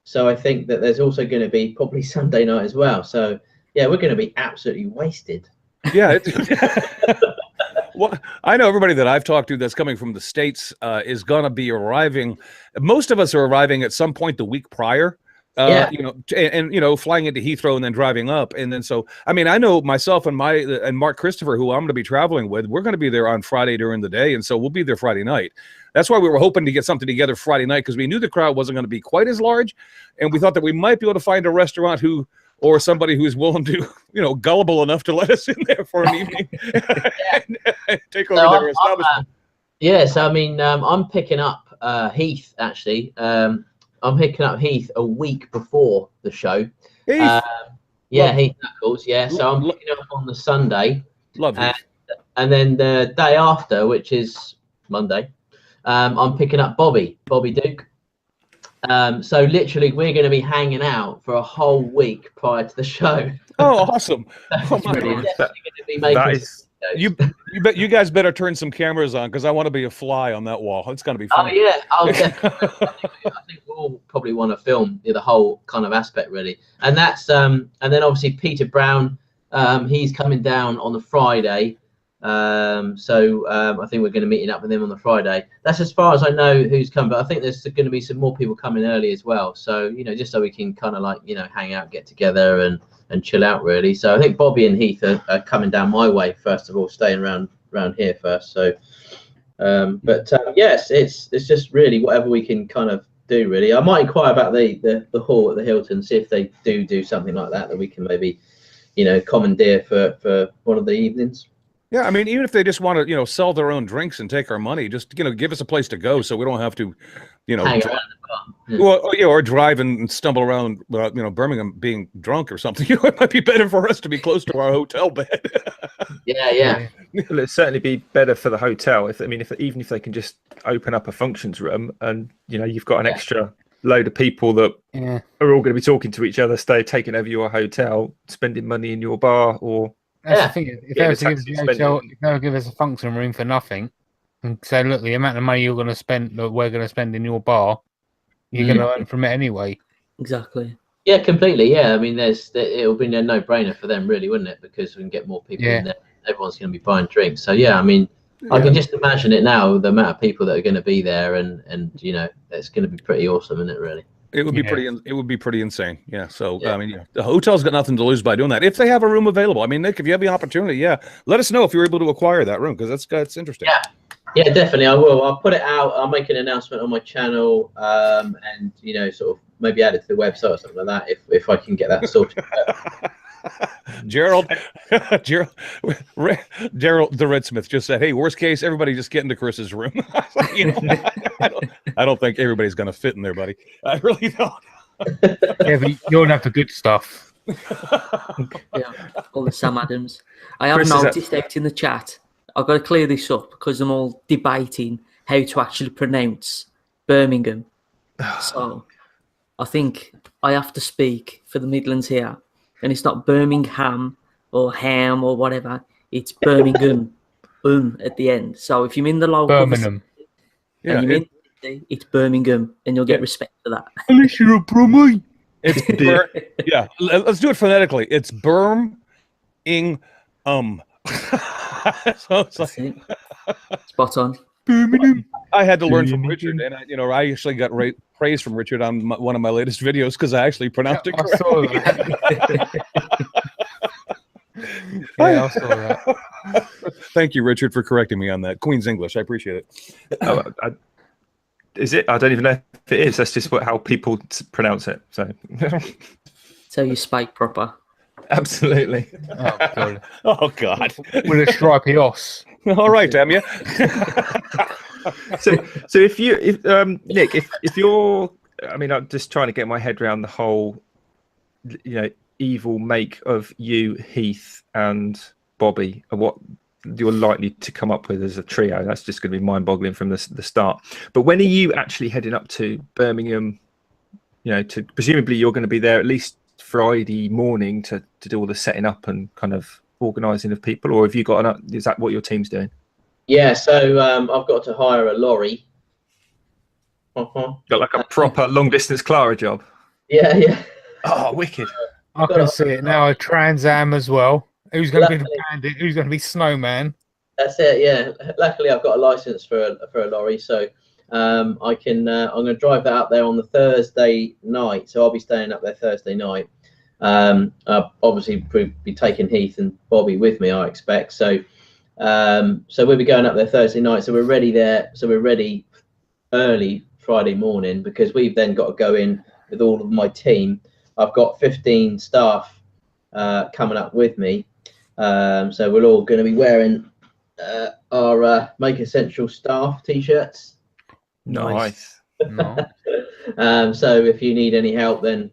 So I think that there's also going to be probably Sunday night as well. So yeah, we're going to be absolutely wasted. Yeah. Well, I know everybody that I've talked to that's coming from the States is going to be arriving. Most of us are arriving at some point the week prior. Yeah. Flying into Heathrow and then driving up. And then I know myself and Mark Christopher, who I'm going to be traveling with, we're going to be there on Friday during the day. And so we'll be there Friday night. That's why we were hoping to get something together Friday night, because we knew the crowd wasn't going to be quite as large. And we thought that we might be able to find a restaurant or somebody who's willing to, gullible enough to let us in there for an evening and take over their establishment. I'm picking up Heath, actually. I'm picking up Heath a week before the show. Heath? Heath Knuckles, yeah. So I'm picking up on the Sunday. Love Heath. And then the day after, which is Monday, I'm picking up Bobby Duke. So literally we're going to be hanging out for a whole week prior to the show. Oh, awesome. Oh, my God. Definitely going to be making you guys better turn some cameras on, because I want to be a fly on that wall. It's going to be fun. Oh yeah, definitely. I think we'll probably want to film the whole kind of aspect, really. And that's and then obviously Peter Brown, he's coming down on the Friday. I think we're going to meet up with him on the Friday. That's as far as I know who's coming, but I think there's going to be some more people coming early as well. So just so we can kind of hang out, get together, and chill out, really. So I think Bobby and Heath are coming down my way first of all, staying around here first. So, yes, it's just really whatever we can kind of do, really. I might inquire about the hall at the Hilton, see if they do something like that we can maybe, commandeer for one of the evenings. Yeah, I mean, even if they just want to, sell their own drinks and take our money, just give us a place to go, so we don't have to, hang around the bar. Or drive and stumble around without, Birmingham being drunk or something. It might be better for us to be close to our hotel bed. Yeah. Well, it'd certainly be better for the hotel even if they can just open up a functions room, and you've got an extra load of people that are all going to be talking to each other, taking over your hotel, spending money in your bar, or. That's the thing. If they were to give us a function room for nothing, and say, look, the amount of money you're going to spend, that we're going to spend in your bar, you're going to earn from it anyway. Exactly. Yeah, completely. Yeah, I mean, it'll be a no-brainer for them, really, wouldn't it? Because we can get more people in there. Everyone's going to be buying drinks. So I mean, I can just imagine it now, the amount of people that are going to be there, and it's going to be pretty awesome, isn't it? Really. It would be pretty. It would be pretty insane. Yeah. So I mean, the hotel's got nothing to lose by doing that. If they have a room available, I mean, Nick, if you have the opportunity, let us know if you're able to acquire that room, because that's interesting. Yeah, definitely. I will. I'll put it out. I'll make an announcement on my channel, and sort of maybe add it to the website or something like that if I can get that sorted out. Gerald, the Redsmith just said, "Hey, worst case, everybody just get into Chris's room." I don't think everybody's going to fit in there, buddy. I really don't. Yeah, but you don't have the good stuff. All the Sam Adams. I have noticed out in the chat. I've got to clear this up because I'm all debating how to actually pronounce Birmingham. So I think I have to speak for the Midlands here. And it's not Birmingham or Ham or whatever. It's Birmingham at the end. So if you're in the local Birmingham, it's Birmingham, and you'll get respect for that. Unless you're a Brummie. Let's do it phonetically. It's Birmingham. So it's like spot on. Birmingham. I had to learn from Richard, and I actually got praise from Richard on one of my latest videos because I actually pronounced it correctly. I saw that. Thank you, Richard, for correcting me on that. Queen's English, I appreciate it. Is it? I don't even know if it is. That's just how people pronounce it. So you spike proper. Absolutely. Oh God. With a stripy os. All right, damn you. So if Nick, if you're, I mean, I'm just trying to get my head around the whole, evil make of you, Heath, and Bobby, and what you're likely to come up with as a trio. That's just going to be mind-boggling from the start. But when are you actually heading up to Birmingham? To presumably you're going to be there at least Friday morning to do all the setting up and kind of organising of people, or have you got is that what your team's doing? Yeah, so I've got to hire a lorry. Got like a proper long distance Clara job. Yeah. Oh, wicked! I can see it now. A Trans Am as well. Who's going to be the bandit? Who's going to be Snowman? That's it. Yeah. Luckily, I've got a license for a lorry, so I can. I'm going to drive that up there on the Thursday night. So I'll be staying up there Thursday night. I'll obviously be taking Heath and Bobby with me, I expect. So we'll be going up there Thursday night. So we're ready there. So we're ready early Friday morning, because we've then got to go in with all of my team. I've got 15 staff coming up with me. So we're all going to be wearing our Maker Central staff t-shirts. Nice. So if you need any help, then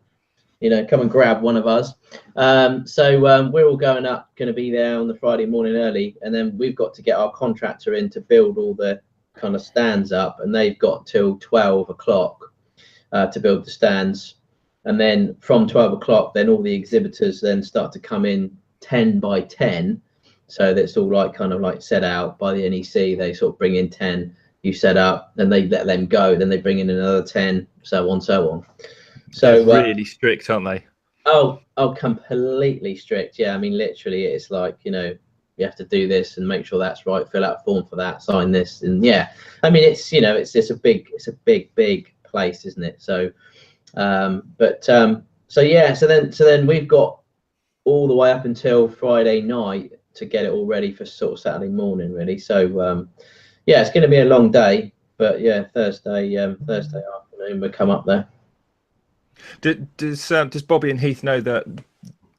come and grab one of us. So we're all going to be there on the Friday morning early, and then we've got to get our contractor in to build all the kind of stands up, and they've got till 12 o'clock to build the stands. And then from 12 o'clock, then all the exhibitors then start to come in 10 by 10. So that's all kind of set out by the NEC. They sort of bring in 10, you set up, then they let them go, then they bring in another 10, so on, so on. So they're really strict, aren't they? Oh, completely strict. Yeah, I mean, literally, it's you have to do this and make sure that's right, fill out a form for that, sign this, and yeah, I mean, it's it's a big place, isn't it? So so then we've got all the way up until Friday night to get it all ready for sort of Saturday morning, really. So yeah, it's going to be a long day, but yeah, Thursday afternoon we'll come up there. Does Bobby and Heath know that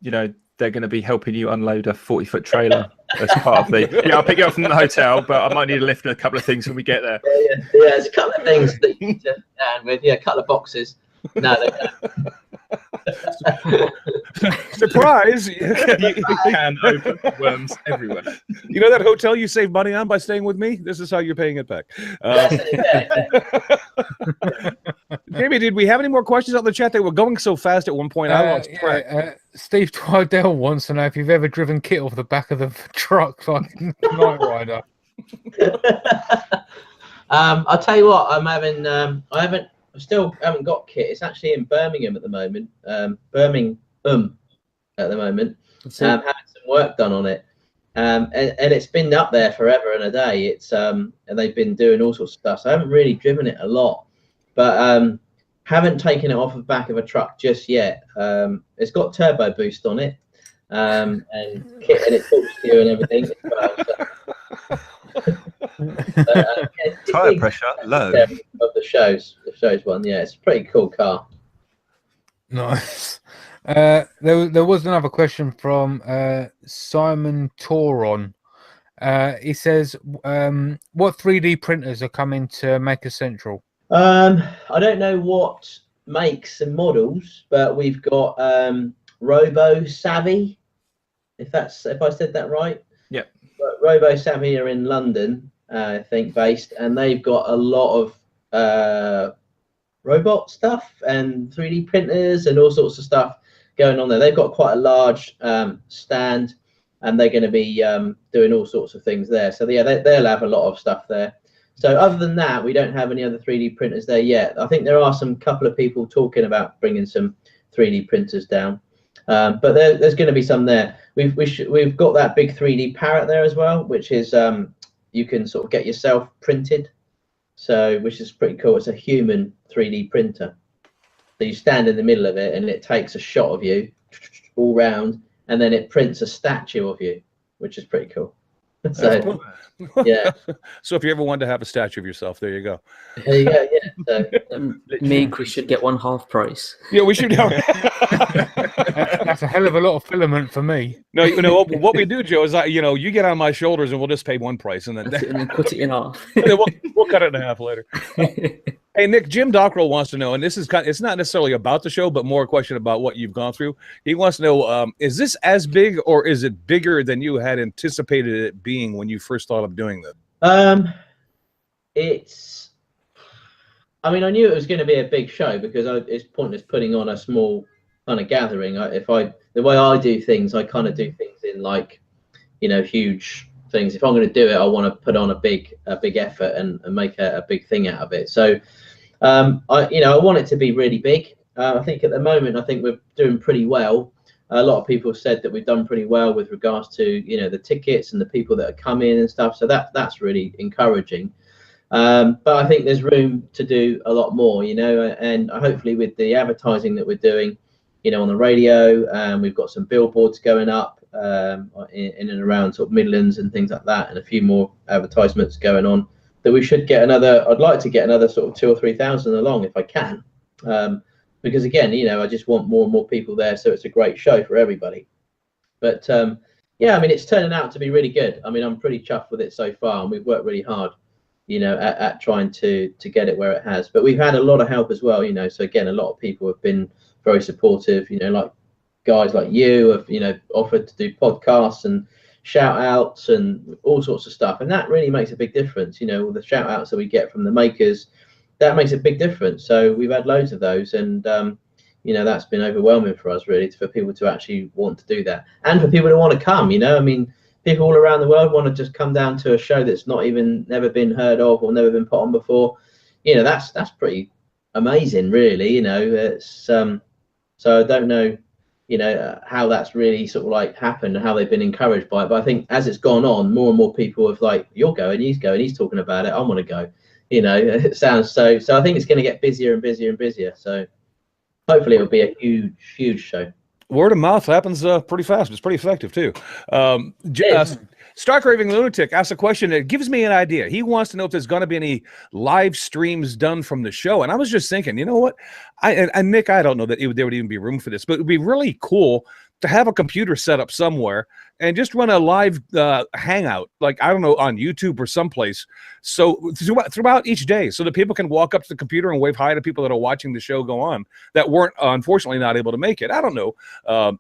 they're going to be helping you unload a 40-foot trailer as part of the? Yeah, I'll pick you up from the hotel, but I might need a lift and a couple of things when we get there. Yeah, there's a couple of things that you need to stand with. Yeah, a couple of boxes. No, surprise! You can open worms everywhere. You know that hotel you save money on by staying with me? This is how you're paying it back. Jamie, did we have any more questions on the chat? They were going so fast at one point. I lost track. Steve Twydell wants to know if you've ever driven kit off the back of the truck like Knight Rider. I'll tell you what, I still haven't got kit. It's actually in Birmingham at the moment. Having some work done on it. And it's been up there forever and a day. It's and they've been doing all sorts of stuff. So I haven't really driven it a lot, but haven't taken it off the back of a truck just yet. It's got turbo boost on it, and kit, and it talks to you and everything as well. So. Tire pressure low of the shows one. Yeah, it's a pretty cool car. Nice. There was another question from Simon Toron. He says, what 3D printers are coming to Maker Central? I don't know what makes and models, but we've got Robo Savvy, if I said that right. Yeah. Robo Savvy are in London, I think, based, and they've got a lot of robot stuff and 3D printers and all sorts of stuff going on there. They've got quite a large stand, and they're going to be doing all sorts of things there. So yeah, they'll have a lot of stuff there. So other than that, we don't have any other 3D printers there yet. I think there are some couple of people talking about bringing some 3D printers down, but there's going to be some there. We've got that big 3D parrot there as well, which is you can sort of get yourself printed, so which is pretty cool. It's a human 3D printer. So you stand in the middle of it, and it takes a shot of you all round, and then it prints a statue of you, which is pretty cool. So cool. Yeah. So if you ever wanted to have a statue of yourself, there you go. There you go. Yeah. So, me and Chris should get one half price. Yeah, we should. That's a hell of a lot of filament for me. No, what we do, Joe, is you get on my shoulders and we'll just pay one price, and then cut it in half. we'll cut it in half later. Hey, Nick, Jim Dockrell wants to know, and this is it's not necessarily about the show, but more a question about what you've gone through. He wants to know, is this as big, or is it bigger than you had anticipated it being when you first thought of doing this? I mean, I knew it was going to be a big show, because it's pointless putting on a small kind of gathering. The way I do things, I kind of do things in huge things. If I'm going to do it, I want to put on a big effort and make a big thing out of it. So I want it to be really big. I think at the moment, we're doing pretty well. A lot of people said that we've done pretty well with regards to, you know, the tickets and the people that are coming and stuff. So that's really encouraging. But I think there's room to do a lot more, you know, and hopefully with the advertising that we're doing, you know, on the radio, we've got some billboards going up in and around sort of Midlands and things like that, and a few more advertisements going on, that we should get another, I'd like to get another sort of 2,000 or 3,000 along if I can. Because again, you know, I just want more and more people there, so it's a great show for everybody. But yeah, I mean, it's turning out to be really good. I mean, I'm pretty chuffed with it so far, and we've worked really hard, you know, at trying to get it where it has. But we've had a lot of help as well, you know. So again, a lot of people have been very supportive, you know, like guys like you have, you know, offered to do podcasts and shout outs and all sorts of stuff, and that really makes a big difference. You know, all the shout outs that we get from the makers, that makes a big difference. So we've had loads of those, and you know, that's been overwhelming for us, really, for people to actually want to do that, and for people to want to come. You know, I mean, people all around the world want to just come down to a show that's never been heard of or never been put on before. You know, that's pretty amazing, really. You know, it's so I don't know, you know, how that's really sort of like happened and how they've been encouraged by it. But I think as it's gone on, more and more people have like, you're going, he's talking about it, I want to go. You know, it sounds so I think it's going to get busier and busier and busier. So hopefully it'll be a huge show. Word of mouth happens pretty fast. It's pretty effective too. Stark Raving Lunatic asks a question that gives me an idea. He wants to know if there's going to be any live streams done from the show. And I was just thinking, you know what? And Nick, I don't know that there would even be room for this, but it would be really cool to have a computer set up somewhere and just run a live hangout, like, I don't know, on YouTube or someplace. So throughout each day, so that people can walk up to the computer and wave hi to people that are watching the show go on that weren't, unfortunately, not able to make it. I don't know,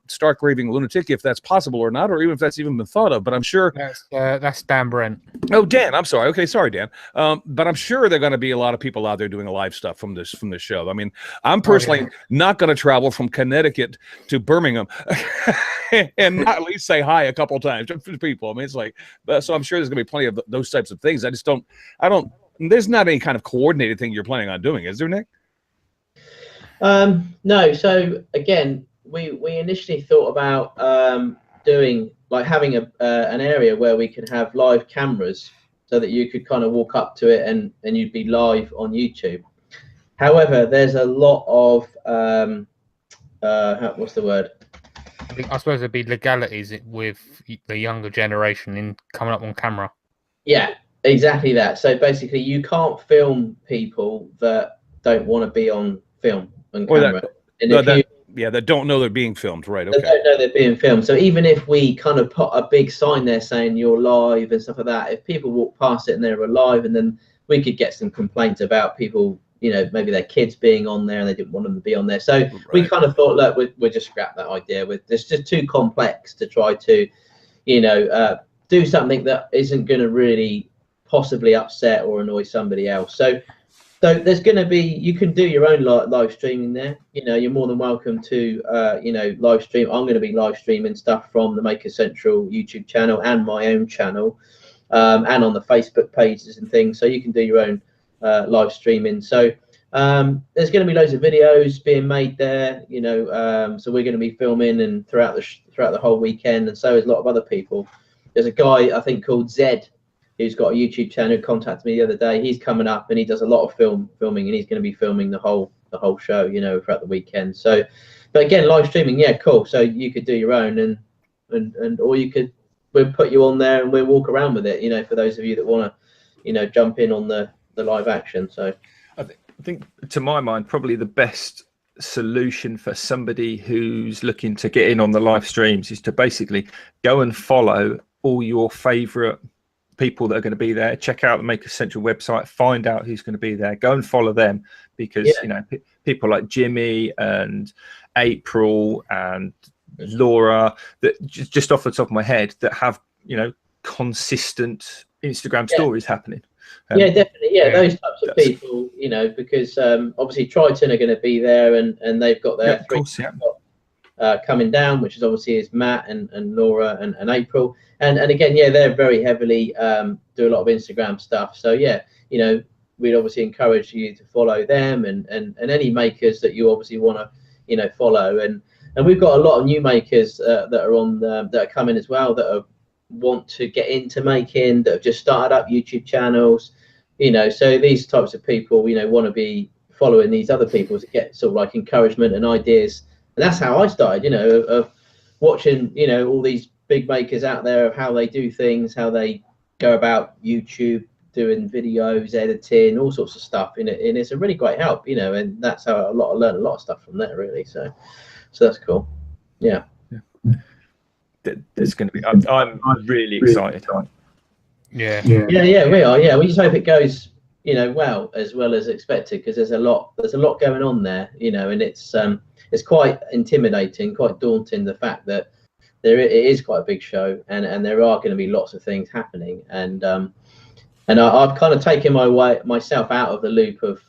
Stark Raving Lunatic, if that's possible or not, or even if that's even been thought of, but I'm sure. That's Dan Brent. Oh, Dan, I'm sorry. Okay, sorry, Dan. But I'm sure there are going to be a lot of people out there doing live stuff from this show. I mean, I'm personally not going to travel from Connecticut to Birmingham and not at least say hi a couple times to people. I mean, it's like, so I'm sure there's going to be plenty of those types of things. There's not any kind of coordinated thing you're planning on doing, is there, Nick? No. So again, we initially thought about doing, like, having an area where we could have live cameras so that you could kind of walk up to it and you'd be live on YouTube. However, there's a lot of what's the word? I suppose there'd be legalities with the younger generation in coming up on camera. Yeah, exactly that. So basically, you can't film people that don't want to be on film and camera. That don't know they're being filmed, right? Okay. They don't know they're being filmed. So even if we kind of put a big sign there saying you're live and stuff like that, if people walk past it and they're alive, and then we could get some complaints about people, you know, maybe their kids being on there and they didn't want them to be on there. So we kind of thought, look, we'll just scrap that idea. It's just too complex to try to, you know, do something that isn't going to really possibly upset or annoy somebody else. So there's going to be, you can do your own live streaming there. You know, you're more than welcome to, you know, live stream. I'm going to be live streaming stuff from the Maker Central YouTube channel and my own channel, and on the Facebook pages and things. So you can do your own live streaming. So there's going to be loads of videos being made there, you know, so we're going to be filming and throughout the whole weekend, and so is a lot of other people. There's a guy I think called Zed who's got a YouTube channel who contacted me the other day. He's coming up and he does a lot of filming, and he's going to be filming the whole show, you know, throughout the weekend. So, but again, live streaming, yeah, cool. So you could do your own, and or we'll put you on there and we'll walk around with it, you know, for those of you that want to, you know, jump in on the live action. So I think to my mind, probably the best solution for somebody who's looking to get in on the live streams is to basically go and follow all your favorite people that are going to be there. Check out the Maker Central website, find out who's going to be there, go and follow them, because you know, people like Jimmy and April and Laura, that just off the top of my head, that have, you know, consistent Instagram stories happening. Yeah, definitely. Yeah, those types of people, you know, because obviously Triton are going to be there, and they've got their coming down, which is obviously Matt and Laura and April. And again, yeah, they're very heavily do a lot of Instagram stuff. So yeah, you know, we'd obviously encourage you to follow them and any makers that you obviously want to, you know, follow. And And we've got a lot of new makers that are on that are coming as well, that want to get into making, that have just started up YouTube channels, so these types of people, want to be following these other people to get sort of like encouragement and ideas. And that's how I started, of watching, all these big makers out there, of how they do things, how they go about YouTube, doing videos, editing, all sorts of stuff, and it's a really great help, and that's how I learn a lot of stuff from there, really. So that's cool. Yeah. There's going to be. I'm really excited. Yeah, we are. Yeah, we just hope it goes, well as expected, because there's a lot going on there, and it's quite intimidating, quite daunting, the fact that it is quite a big show, and there are going to be lots of things happening, and I've kind of taken myself out of the loop of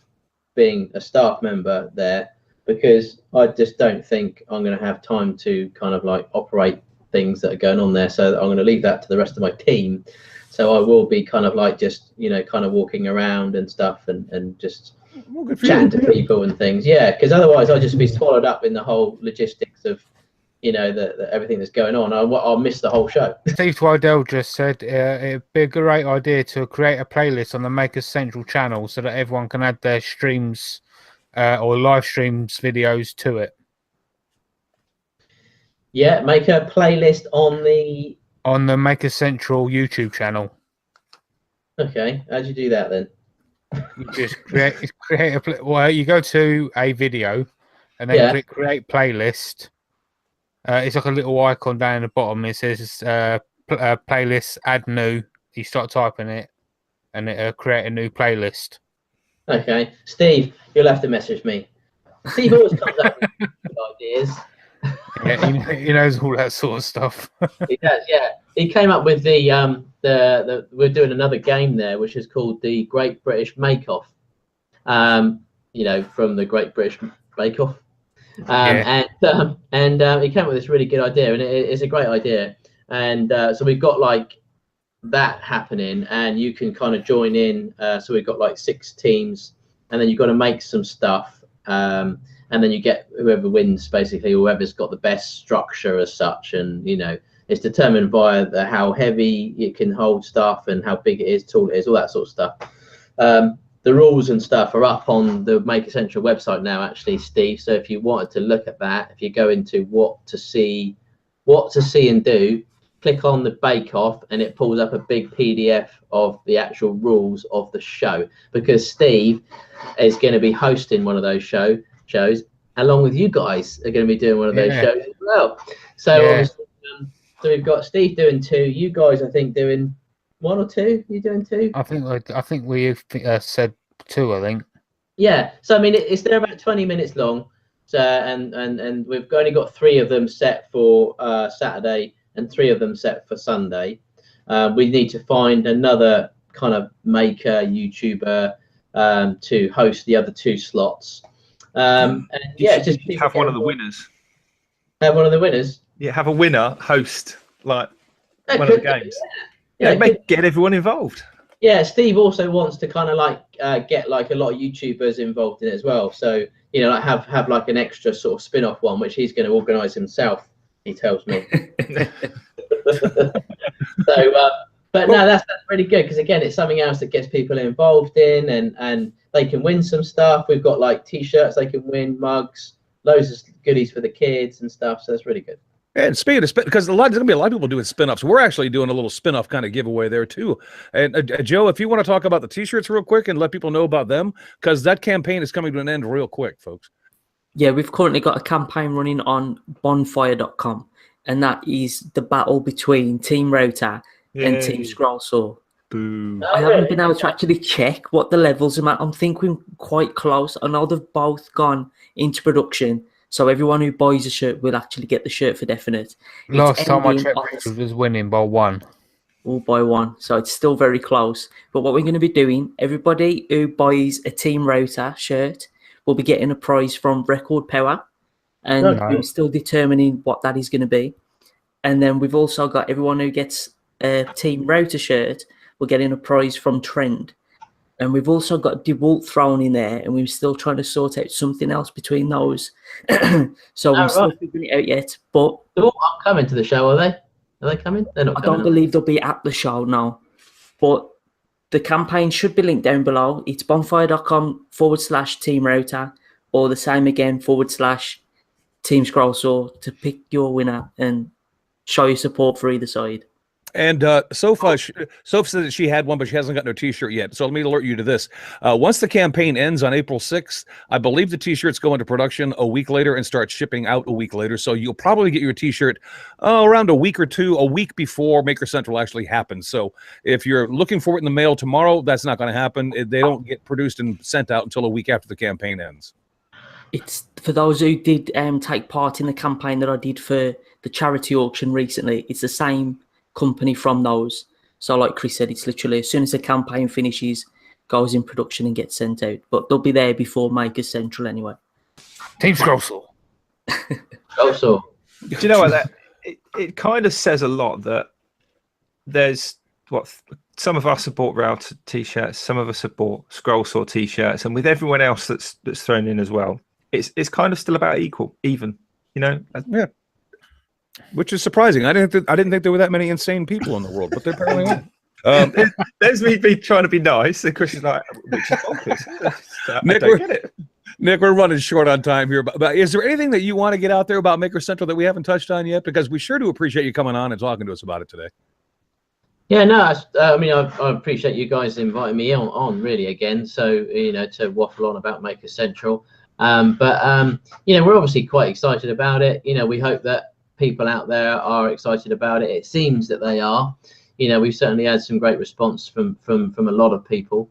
being a staff member there, because I just don't think I'm going to have time to kind of like operate things that are going on there. So I'm going to leave that to the rest of my team. So I will be kind of like just, kind of walking around and stuff, and just chatting to people and things. Yeah, because otherwise I'll just be swallowed up in the whole logistics of, the everything that's going on. I'll miss the whole show. Steve Twidell just said it'd be a great idea to create a playlist on the Makers Central channel so that everyone can add their streams or live streams videos to it. Yeah, make a playlist on the Makers Central YouTube channel. Okay, how'd you do that then? You just create you go to a video and then click create playlist. It's like a little icon down at the bottom. It says playlist, add new. You start typing it, and it'll create a new playlist. Okay, Steve, you'll have to message me. Steve always comes up with good ideas. Yeah, he knows all that sort of stuff. He does, yeah. He came up with the we're doing another game there, which is called the Great British Make Off. From the Great British Bake Off. And he came up with this really good idea, and it's a great idea. And so we've got like that happening, and you can kind of join in. So we've got like 6 teams, and then you've got to make some stuff. And then you get whoever wins, basically, whoever's got the best structure as such. And, it's determined via how heavy it can hold stuff and how big it is, tall it is, all that sort of stuff. The rules and stuff are up on the Maker Central website now, actually, Steve. So if you wanted to look at that, if you go into what to see and do, click on the Bake Off, and it pulls up a big PDF of the actual rules of the show, because Steve is going to be hosting one of those shows, along with you guys are going to be doing one of those shows as well. So so we've got Steve doing 2, you guys I think doing 1 or 2. You doing 2? I think we said 2. I think. Yeah. So I mean, it's they're about 20 minutes long. So and we've only got 3 of them set for Saturday and 3 of them set for Sunday. We need to find another kind of maker YouTuber to host the other 2 slots. And just have one of the winners. Have one of the winners. Yeah, have a winner host like one of the games. Get everyone involved. Yeah, Steve also wants to kind of like get like a lot of YouTubers involved in it as well. So like have like an extra sort of spin-off one, which he's going to organise himself. He tells me. But no, that's really good, because again, it's something else that gets people involved in, and they can win some stuff. We've got like T-shirts they can win, mugs, loads of goodies for the kids and stuff. So that's really good. And speaking of because there's going to be a lot of people doing spin-offs. We're actually doing a little spin-off kind of giveaway there too. And Joe, if you want to talk about the T-shirts real quick and let people know about them, because that campaign is coming to an end real quick, folks. Yeah, we've currently got a campaign running on bonfire.com, and that is the battle between Team Rota and Team Scrollsaw. Boo. I haven't been able to actually check what the levels are at. I'm thinking quite close. I know they've both gone into production, so everyone who buys a shirt will actually get the shirt for definite. Last time I checked, Richard was winning by 1. All by 1, so it's still very close. But what we're going to be doing, everybody who buys a Team Rota shirt will be getting a prize from Record Power, and we're still determining what that is going to be. And then we've also got everyone who gets a Team Rota shirt, we're getting a prize from Trend. And we've also got DeWalt thrown in there, and we're still trying to sort out something else between those. So we're still figuring it out yet. But DeWalt aren't coming to the show, are they? Are they coming? They're not I coming. don't believe they'll be at the show now. But the campaign should be linked down below. It's bonfire.com/Team Router, or the same again /Team Scrollsaw to pick your winner and show your support for either side. And Sofa said that she had one, but she hasn't gotten her T-shirt yet. So let me alert you to this. Once the campaign ends on April 6th, I believe the T-shirts go into production a week later and start shipping out a week later. So you'll probably get your T-shirt around a week before Maker Central actually happens. So if you're looking for it in the mail tomorrow, that's not going to happen. They don't get produced and sent out until a week after the campaign ends. It's for those who did take part in the campaign that I did for the charity auction recently. It's the same company from those. So like Chris said, it's literally as soon as the campaign finishes, goes in production and gets sent out. But they'll be there before Makers Central anyway. Team Scrollsaw. Also, Do you know what? It kind of says a lot that there's some of us have bought Router T-shirts, some of us have bought Scrollsaw T-shirts, and with everyone else that's thrown in as well, it's kind of still about even. You know? Yeah. Which is surprising. I didn't think there were that many insane people in the world, but there apparently are. There's me trying to be nice, and Chris is like, which is bonkers. Nick, I don't get it. Nick, we're running short on time here, but is there anything that you want to get out there about Maker Central that we haven't touched on yet? Because we sure do appreciate you coming on and talking to us about it today. yeah, no, I mean, I appreciate you guys inviting me on really again. So, you know, to waffle on about Maker Central. But you know, we're obviously quite excited about it. You know, we hope that people out there are excited about it. It seems that they are. You know, we've certainly had some great response from a lot of people.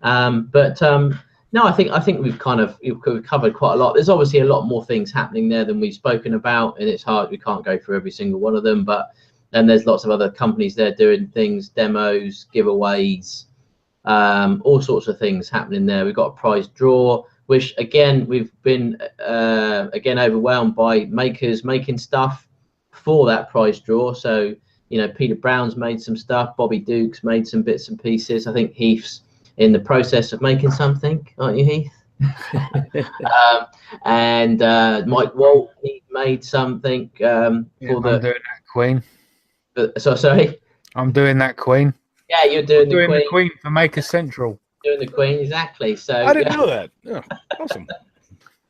No, I think we've covered quite a lot. There's obviously a lot more things happening there than we've spoken about, and it's hard. We can't go through every single one of them, but then there's lots of other companies there doing things, demos, giveaways, all sorts of things happening there. We've got a prize draw, which again we've been overwhelmed by makers making stuff for that prize draw. So, you know, Peter Brown's made some stuff, Bobby Duke's made some bits and pieces. I think Heath's in the process of making something, aren't you, Heath? And Mike Walt, he made something for I'm doing that Queen. Sorry? I'm doing that Queen. Yeah, you're doing the Queen for Maker Central. Doing the Queen, exactly. So I didn't know that. Yeah, awesome.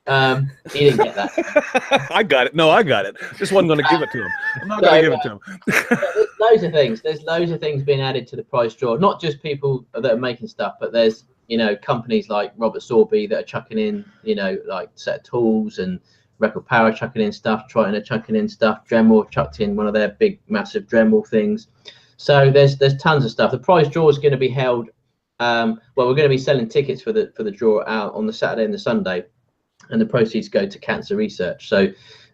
You didn't get that. I got it. No, I got it. Just wasn't going to give it to him. I'm not going to give it to him. There's loads of things. There's loads of things being added to the prize draw. Not just people that are making stuff, but there's, you know, companies like Robert Sorby that are chucking in, you know, like Set of Tools, and Record Power chucking in stuff. Triton are chucking in stuff. Dremel chucked in one of their big, massive Dremel things. So there's tons of stuff. The prize draw is going to be held. Well, we're going to be selling tickets for the draw out on the Saturday and the Sunday, and the proceeds go to cancer research. So,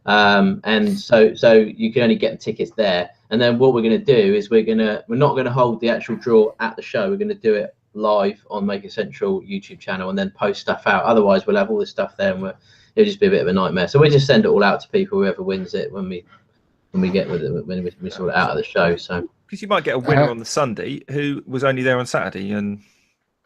so you can only get the tickets there. And then what we're going to do is we're not going to hold the actual draw at the show. We're going to do it live on Maker Central YouTube channel and then post stuff out. Otherwise, we'll have all this stuff there, and it'll just be a bit of a nightmare. So we just send it all out to people, whoever wins it, when we sort it out of the show. So because you might get a winner on the Sunday who was only there on Saturday, and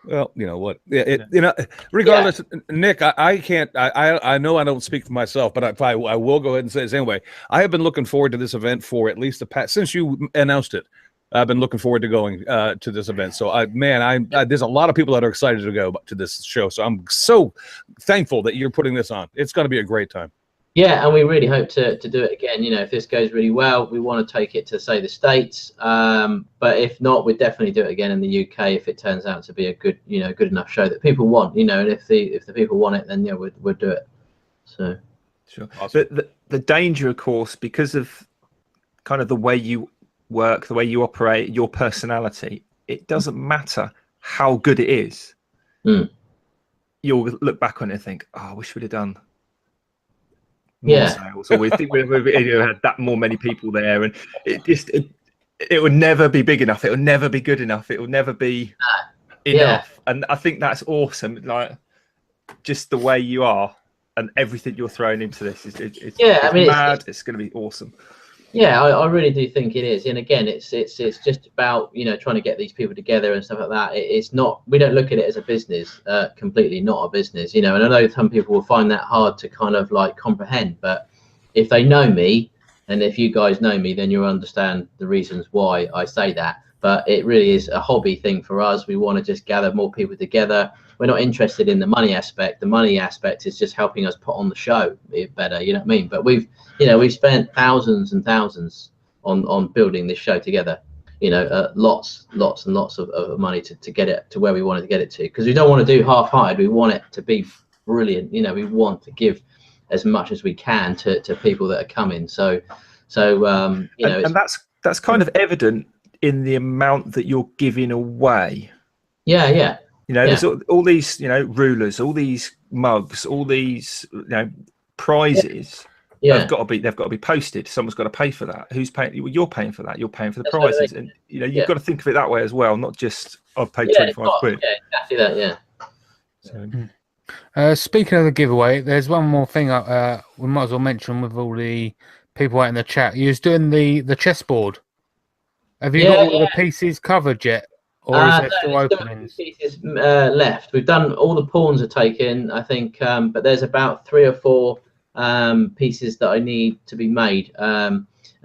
well, you know what? You know, regardless, Nick, I can't. I know I don't speak for myself, but I will go ahead and say this anyway. I have been looking forward to this event for at least the past since you announced it. I've been looking forward to going to this event. So, there's a lot of people that are excited to go to this show. So I'm so thankful that you're putting this on. It's going to be a great time. Yeah, and we really hope to do it again. You know, if this goes really well, we want to take it to, say, the States. But if not, we'd definitely do it again in the UK if it turns out to be a good enough show that people want. You know, and if the people want it, then we'll do it. So sure. Awesome. But the danger, of course, because of kind of the way you work, the way you operate, your personality, it doesn't matter how good it is. You'll look back on it and think, "Oh, I wish we'd have done." More sales, or we think we had that many people there, and it would never be big enough. It would never be good enough. It would never be enough. And I think that's awesome. Like just the way you are and everything you're throwing into this is mad. It's going to be awesome. Yeah, I really do think it is. And again, it's just about, you know, trying to get these people together and stuff like that. It's not, we don't look at it as a business, completely not a business, you know. And I know some people will find that hard to kind of like comprehend, but if they know me, and if you guys know me, then you'll understand the reasons why I say that. But it really is a hobby thing for us. We want to just gather more people together. We're not interested in the money aspect. The money aspect is just helping us put on the show better, you know what I mean? But we've spent thousands and thousands on building this show together, you know, lots and lots of money to get it to where we wanted to get it to, because we don't want to do half-hearted. We want it to be brilliant, you know. We want to give as much as we can to people that are coming. So you know, and that's kind of evident in the amount that you're giving away. Yeah. You know, there's all these, you know, rulers, all these mugs, all these, you know, prizes. Yeah. They've got to be posted. Someone's got to pay for that. Who's paying? You're paying for that. You're paying for the prizes, and you know, you've got to think of it that way as well, not just I've paid 25 quid. Yeah, exactly that. Yeah. So. Speaking of the giveaway, there's one more thing we might as well mention with all the people out in the chat. You was doing the chessboard. Have you got all the pieces covered yet, or is there still openings? Pieces left. We've done all the pawns are taken, I think, but there's about 3 or 4 pieces that I need to be made. I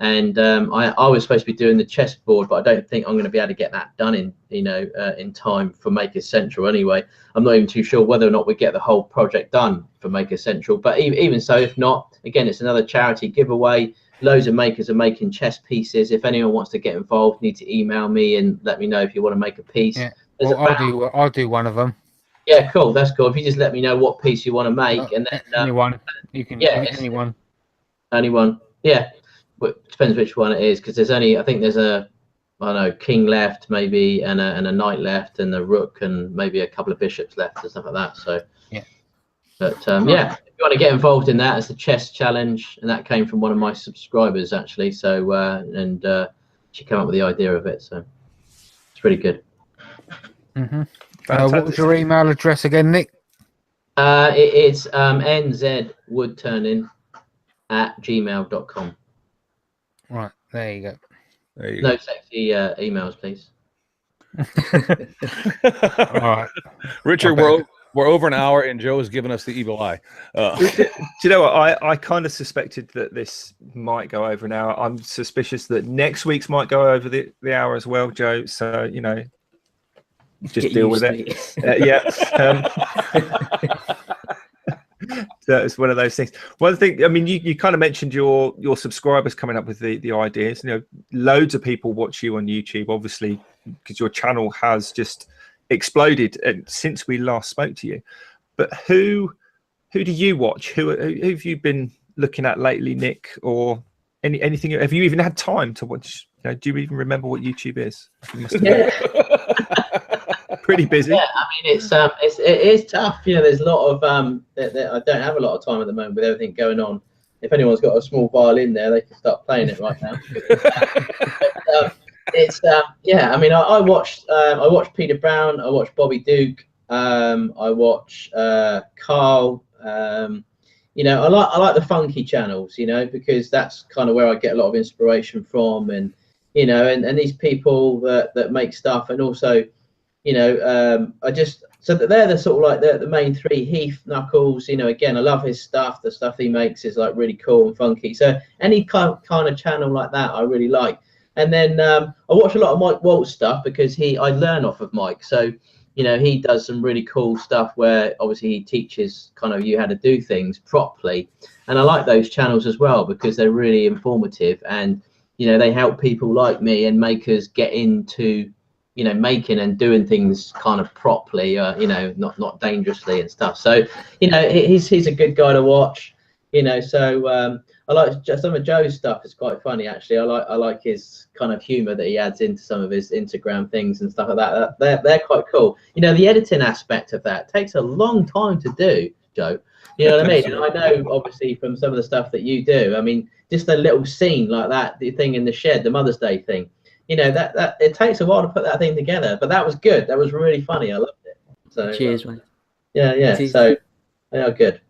was supposed to be doing the chessboard, but I don't think I'm going to be able to get that done in time for Makers Central. Anyway, I'm not even too sure whether or not we get the whole project done for Makers Central. But even so, if not, again, it's another charity giveaway. Loads of makers are making chess pieces. If anyone wants to get involved, need to email me and let me know if you want to make a piece. Yeah. Well, I'll do one of them. Yeah, cool. That's cool. If you just let me know what piece you want to make, and then anyone, you can. Yeah, anyone. Yeah, but depends which one it is, because there's only, I think there's a, I don't know, king left maybe, and a knight left, and a rook, and maybe a couple of bishops left and stuff like that. So yeah. But yeah, if you want to get involved in that, it's the chess challenge, and that came from one of my subscribers actually. So she came up with the idea of it. So it's really good. Mm-hmm. What was your email address again, Nick? It's nzwoodturning@gmail.com. Right, there you go. No sexy emails, please. All right, Richard, we're over an hour, and Joe has given us the evil eye. Do you know what? I kind of suspected that this might go over an hour. I'm suspicious that next week's might go over the hour as well, Joe. So, you know, just deal with it. So it's one of those things. One thing, I mean, you kind of mentioned your subscribers coming up with the ideas. You know, loads of people watch you on YouTube, obviously, because your channel has just exploded since we last spoke to you. But who do you watch? Who have you been looking at lately, Nick? Or anything? Have you even had time to watch? You know, do you even remember what YouTube is? You must have pretty busy. Yeah, I mean, it is tough. You know, there's a lot of I don't have a lot of time at the moment with everything going on. If anyone's got a small violin there, they can start playing it right now. It's yeah. I mean, I watched Peter Brown. I watched Bobby Duke. I watch Carl. You know, I like the funky channels. You know, because that's kind of where I get a lot of inspiration from, and you know, and these people that make stuff, and also, you know, so that they're the sort of like the main 3. Heath Knuckles, you know, again, I love his stuff. The stuff he makes is like really cool and funky. So any kind of channel like that, I really like. And then I watch a lot of Mike Walt's stuff because I learn off of Mike. So, you know, he does some really cool stuff where obviously he teaches kind of you how to do things properly. And I like those channels as well because they're really informative, and, you know, they help people like me and makers get into, you know, making and doing things kind of properly, you know, not dangerously and stuff. So, you know, he's a good guy to watch, you know. So I like some of Joe's stuff. It's quite funny actually. I like his kind of humor that he adds into some of his Instagram things and stuff like that. They're quite cool. You know, the editing aspect of that takes a long time to do, Joe. You know what I mean? And I know obviously from some of the stuff that you do. I mean, just a little scene like that, the thing in the shed, the Mother's Day thing. You know, that it takes a while to put that thing together, but that was good. That was really funny. I loved it. So cheers, man. Yeah. So they are good.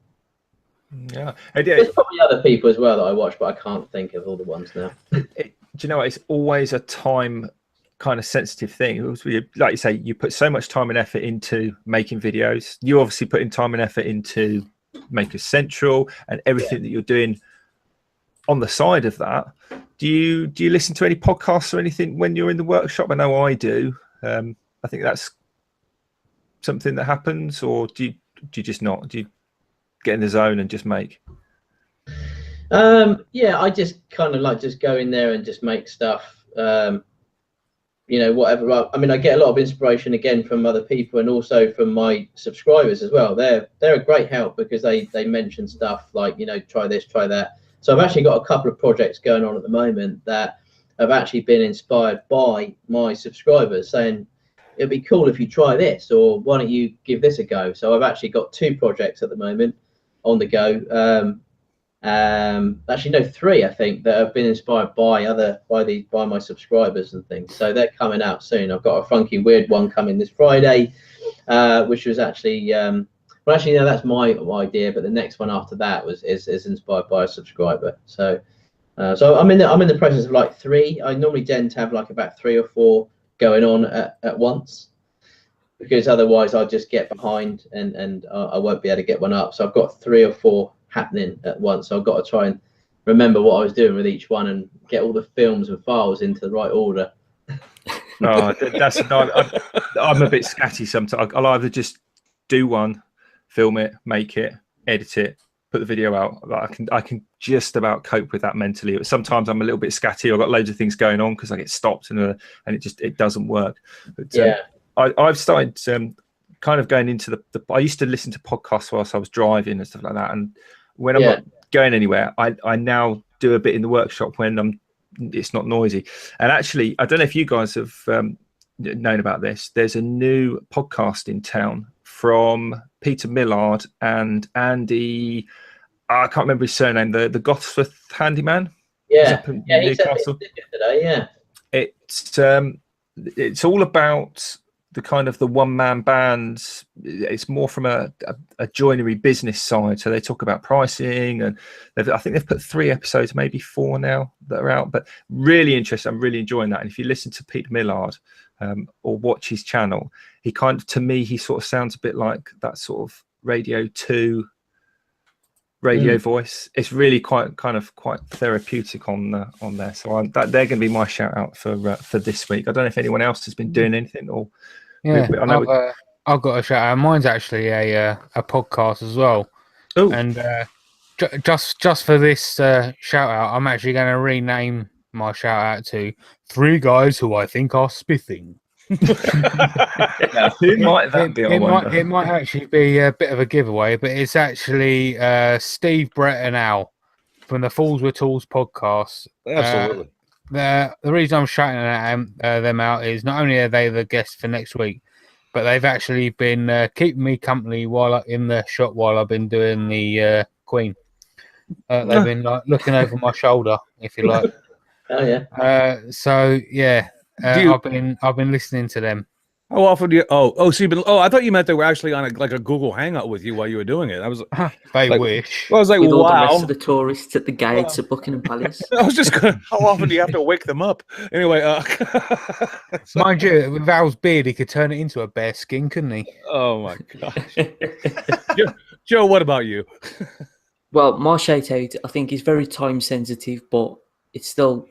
Yeah. There's probably other people as well that I watch, but I can't think of all the ones now. Do you know what? It's always a time kind of sensitive thing. Like you say, you put so much time and effort into making videos. You obviously put in time and effort into Makers Central and everything that you're doing on the side of that. Do you listen to any podcasts or anything when you're in the workshop? I know I do. I think that's something that happens, or do you just not? Do you get in the zone and just make? Yeah, I just kind of like just go in there and just make stuff. Whatever. I mean, I get a lot of inspiration again from other people and also from my subscribers as well. They're a great help because they mention stuff like, try this, try that. So I've actually got a couple of projects going on at the moment that have actually been inspired by my subscribers saying, it'd be cool if you try this, or why don't you give this a go? So I've actually got 2 projects at the moment on the go. Actually, no, 3, I think, that have been inspired by my subscribers and things. So they're coming out soon. I've got a funky weird one coming this Friday, which was actually no, that's my idea, but the next one after that is inspired by a subscriber. So I'm in the process of like 3. I normally tend to have like about 3 or 4 going on at once, because otherwise I'll just get behind and I won't be able to get one up. So I've got 3 or 4 happening at once. So I've got to try and remember what I was doing with each one and get all the films and files into the right order. No, I'm a bit scatty sometimes. I'll either just do one, film it, make it, edit it, put the video out. I can just about cope with that mentally. Sometimes I'm a little bit scatty. I've got loads of things going on because I get stopped and it doesn't work. But yeah, I've started kind of going into I used to listen to podcasts whilst I was driving and stuff like that. And when I'm not going anywhere, I now do a bit in the workshop when it's not noisy. And actually, I don't know if you guys have known about this. There's a new podcast in town from Peter Millard and Andy. I can't remember his surname. The Gosforth handyman. Yeah, he said today. Yeah, it's all about the kind of the one-man bands. It's more from a joinery business side. So they talk about pricing, and I think they've put 3 episodes, maybe 4 now that are out. But really interesting. I'm really enjoying that. And if you listen to Peter Millard or watch his channel, he kind of, to me, he sort of sounds a bit like that sort of Radio 2 radio voice. It's really quite therapeutic on there. So they're going to be my shout out for this week. I don't know if anyone else has been doing anything or. Yeah, I've got a shout out. Mine's actually a podcast as well. Ooh. And just for this shout out, I'm actually going to rename my shout out to 3 guys who I think are spiffing. Who might that be? It might actually be a bit of a giveaway, but it's actually Steve, Brett, and Al from the Fools with Tools podcast. Absolutely. The reason I'm shouting them out is not only are they the guests for next week, but they've actually been keeping me company while in the shop while I've been doing the Queen. They've been like looking over my shoulder, if you like. Oh yeah. So yeah, I've been listening to them. How often do you? So you've been? I thought you meant they were actually on a Google Hangout with you while you were doing it. I was. They wish. I was like, with wow. all the rest of the tourists at the gates of Buckingham Palace. I was just going. How often do you have to wake them up? Anyway. Mind you, with Val's beard, he could turn it into a bear skin, couldn't he? Oh my gosh. Joe, what about you? Well, my shout out, I think, is very time sensitive, but it's still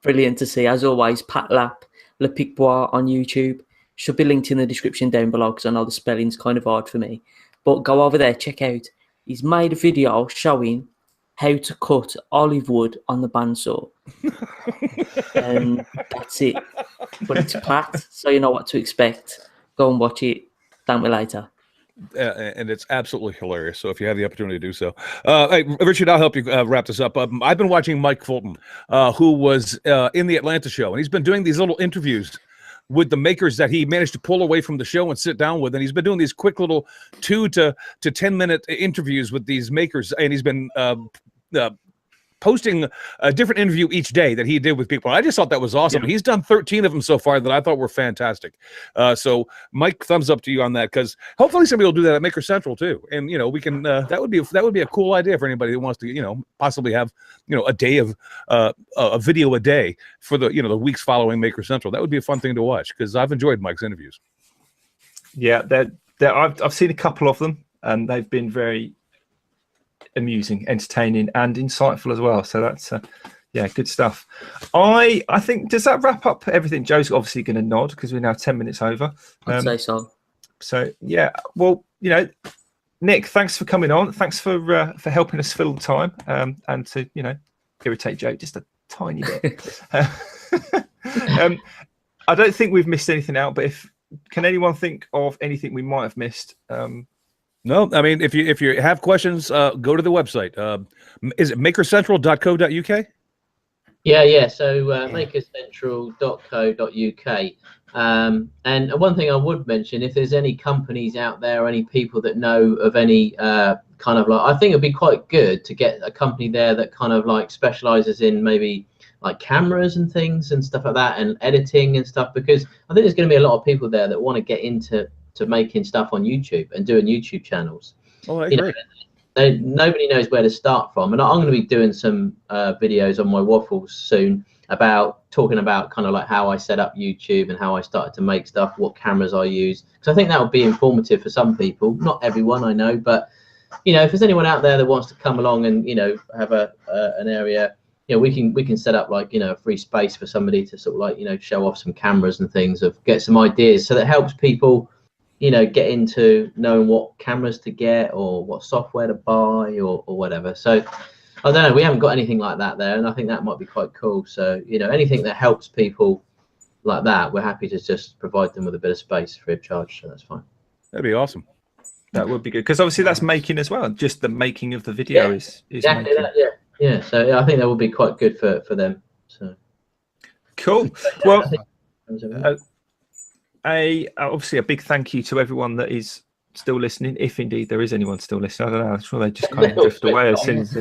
brilliant to see. As always, Pat Lapp, Le Pic-Bois on YouTube. Should be linked in the description down below because I know the spelling's kind of hard for me. But go over there, check out. He's made a video showing how to cut olive wood on the bandsaw. And that's it. But it's Pat, so you know what to expect. Go and watch it. Thank me later. And it's absolutely hilarious. So if you have the opportunity to do so, hey, Richard, I'll help you wrap this up. I've been watching Mike Fulton, who was in the Atlanta show, and he's been doing these little interviews with the makers that he managed to pull away from the show and sit down with. And he's been doing these quick little 2 to 10 minute interviews with these makers. And he's been posting a different interview each day that he did with people. I just thought that was awesome. Yeah. He's done 13 of them so far that I thought were fantastic. So Mike, thumbs up to you on that, because hopefully somebody will do that at Maker Central too. And we can that would be a cool idea for anybody who wants to possibly have a day of a video a day for the the weeks following Maker Central. That would be a fun thing to watch, because I've enjoyed Mike's interviews. Yeah, I've seen a couple of them, and they've been very amusing, entertaining, and insightful as well. So that's good stuff. I think, does that wrap up everything? Joe's obviously going to nod because we're now 10 minutes over. I'd say so. So yeah, well, Nick, thanks for coming on. Thanks for helping us fill the time, and to irritate Joe just a tiny bit. I don't think we've missed anything out, but can anyone think of anything we might have missed? No, I mean, if you have questions, go to the website. Is it makercentral.co.uk? Yeah. So makercentral.co.uk. And one thing I would mention, if there's any companies out there or any people that know of any kind of I think it'd be quite good to get a company there that kind of specializes in maybe like cameras and things and stuff like that, and editing and stuff, because I think there's going to be a lot of people there that want to get into making stuff on YouTube and doing YouTube channels. Oh, I agree. Nobody knows where to start from, and I'm going to be doing some videos on my waffles soon talking about kind of how I set up YouTube and how I started to make stuff, what cameras I use, because I think that would be informative for some people, not everyone, I know, but if there's anyone out there that wants to come along and have an area, we can set up a free space for somebody to sort of show off some cameras and things, get some ideas, so that helps people get into knowing what cameras to get or what software to buy or whatever. So I don't know, we haven't got anything like that there, and I think that might be quite cool. So anything that helps people like that, we're happy to just provide them with a bit of space free of charge. So that's fine. That'd be awesome. That would be good, because obviously that's making as well. Just the making of the video is exactly that. Yeah. So I think that would be quite good for them. So cool. Well, obviously a big thank you to everyone that is still listening, if indeed there is anyone still listening. I don't know, I'm sure they just kind of drift away as soon as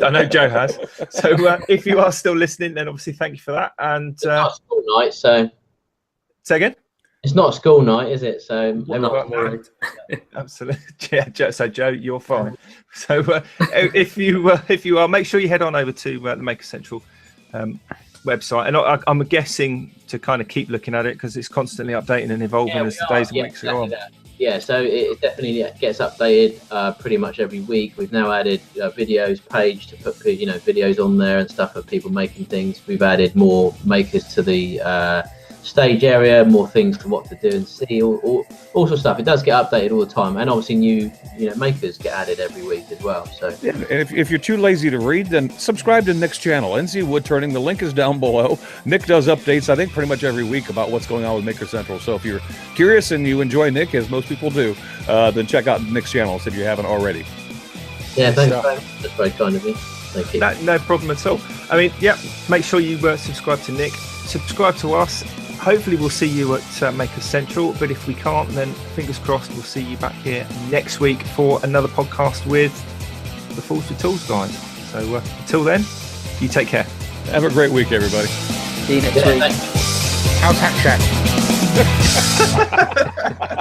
I know Joe has. So if you are still listening, then obviously thank you for that. And it's not school night, so say again. It's not school night, is it? So absolutely, yeah. Joe, so Joe, you're fine. So if you are, make sure you head on over to the Maker Central website, and I'm guessing to kind of keep looking at it, because it's constantly updating and evolving as the days and weeks go on. Yeah, so it definitely gets updated pretty much every week. We've now added videos page to put videos on there and stuff of people making things. We've added more makers to the stage area, more things to what to do and see, all sorts of stuff. It does get updated all the time, and obviously new makers get added every week as well. So yeah, and if you're too lazy to read, then subscribe to Nick's channel, NZ Woodturning. The link is down below. Nick does updates, I think, pretty much every week about what's going on with Maker Central. So if you're curious and you enjoy Nick, as most people do, then check out Nick's channel if you haven't already. Yeah, thanks. That's very kind of you. Thank you. No problem at all. I mean, yeah, make sure you subscribe to Nick, subscribe to us. Hopefully we'll see you at Maker Central, but if we can't, then fingers crossed we'll see you back here next week for another podcast with the Fools with Tools guys. So until then, you take care. Have a great week, everybody. See you next week. How's Hack Shack?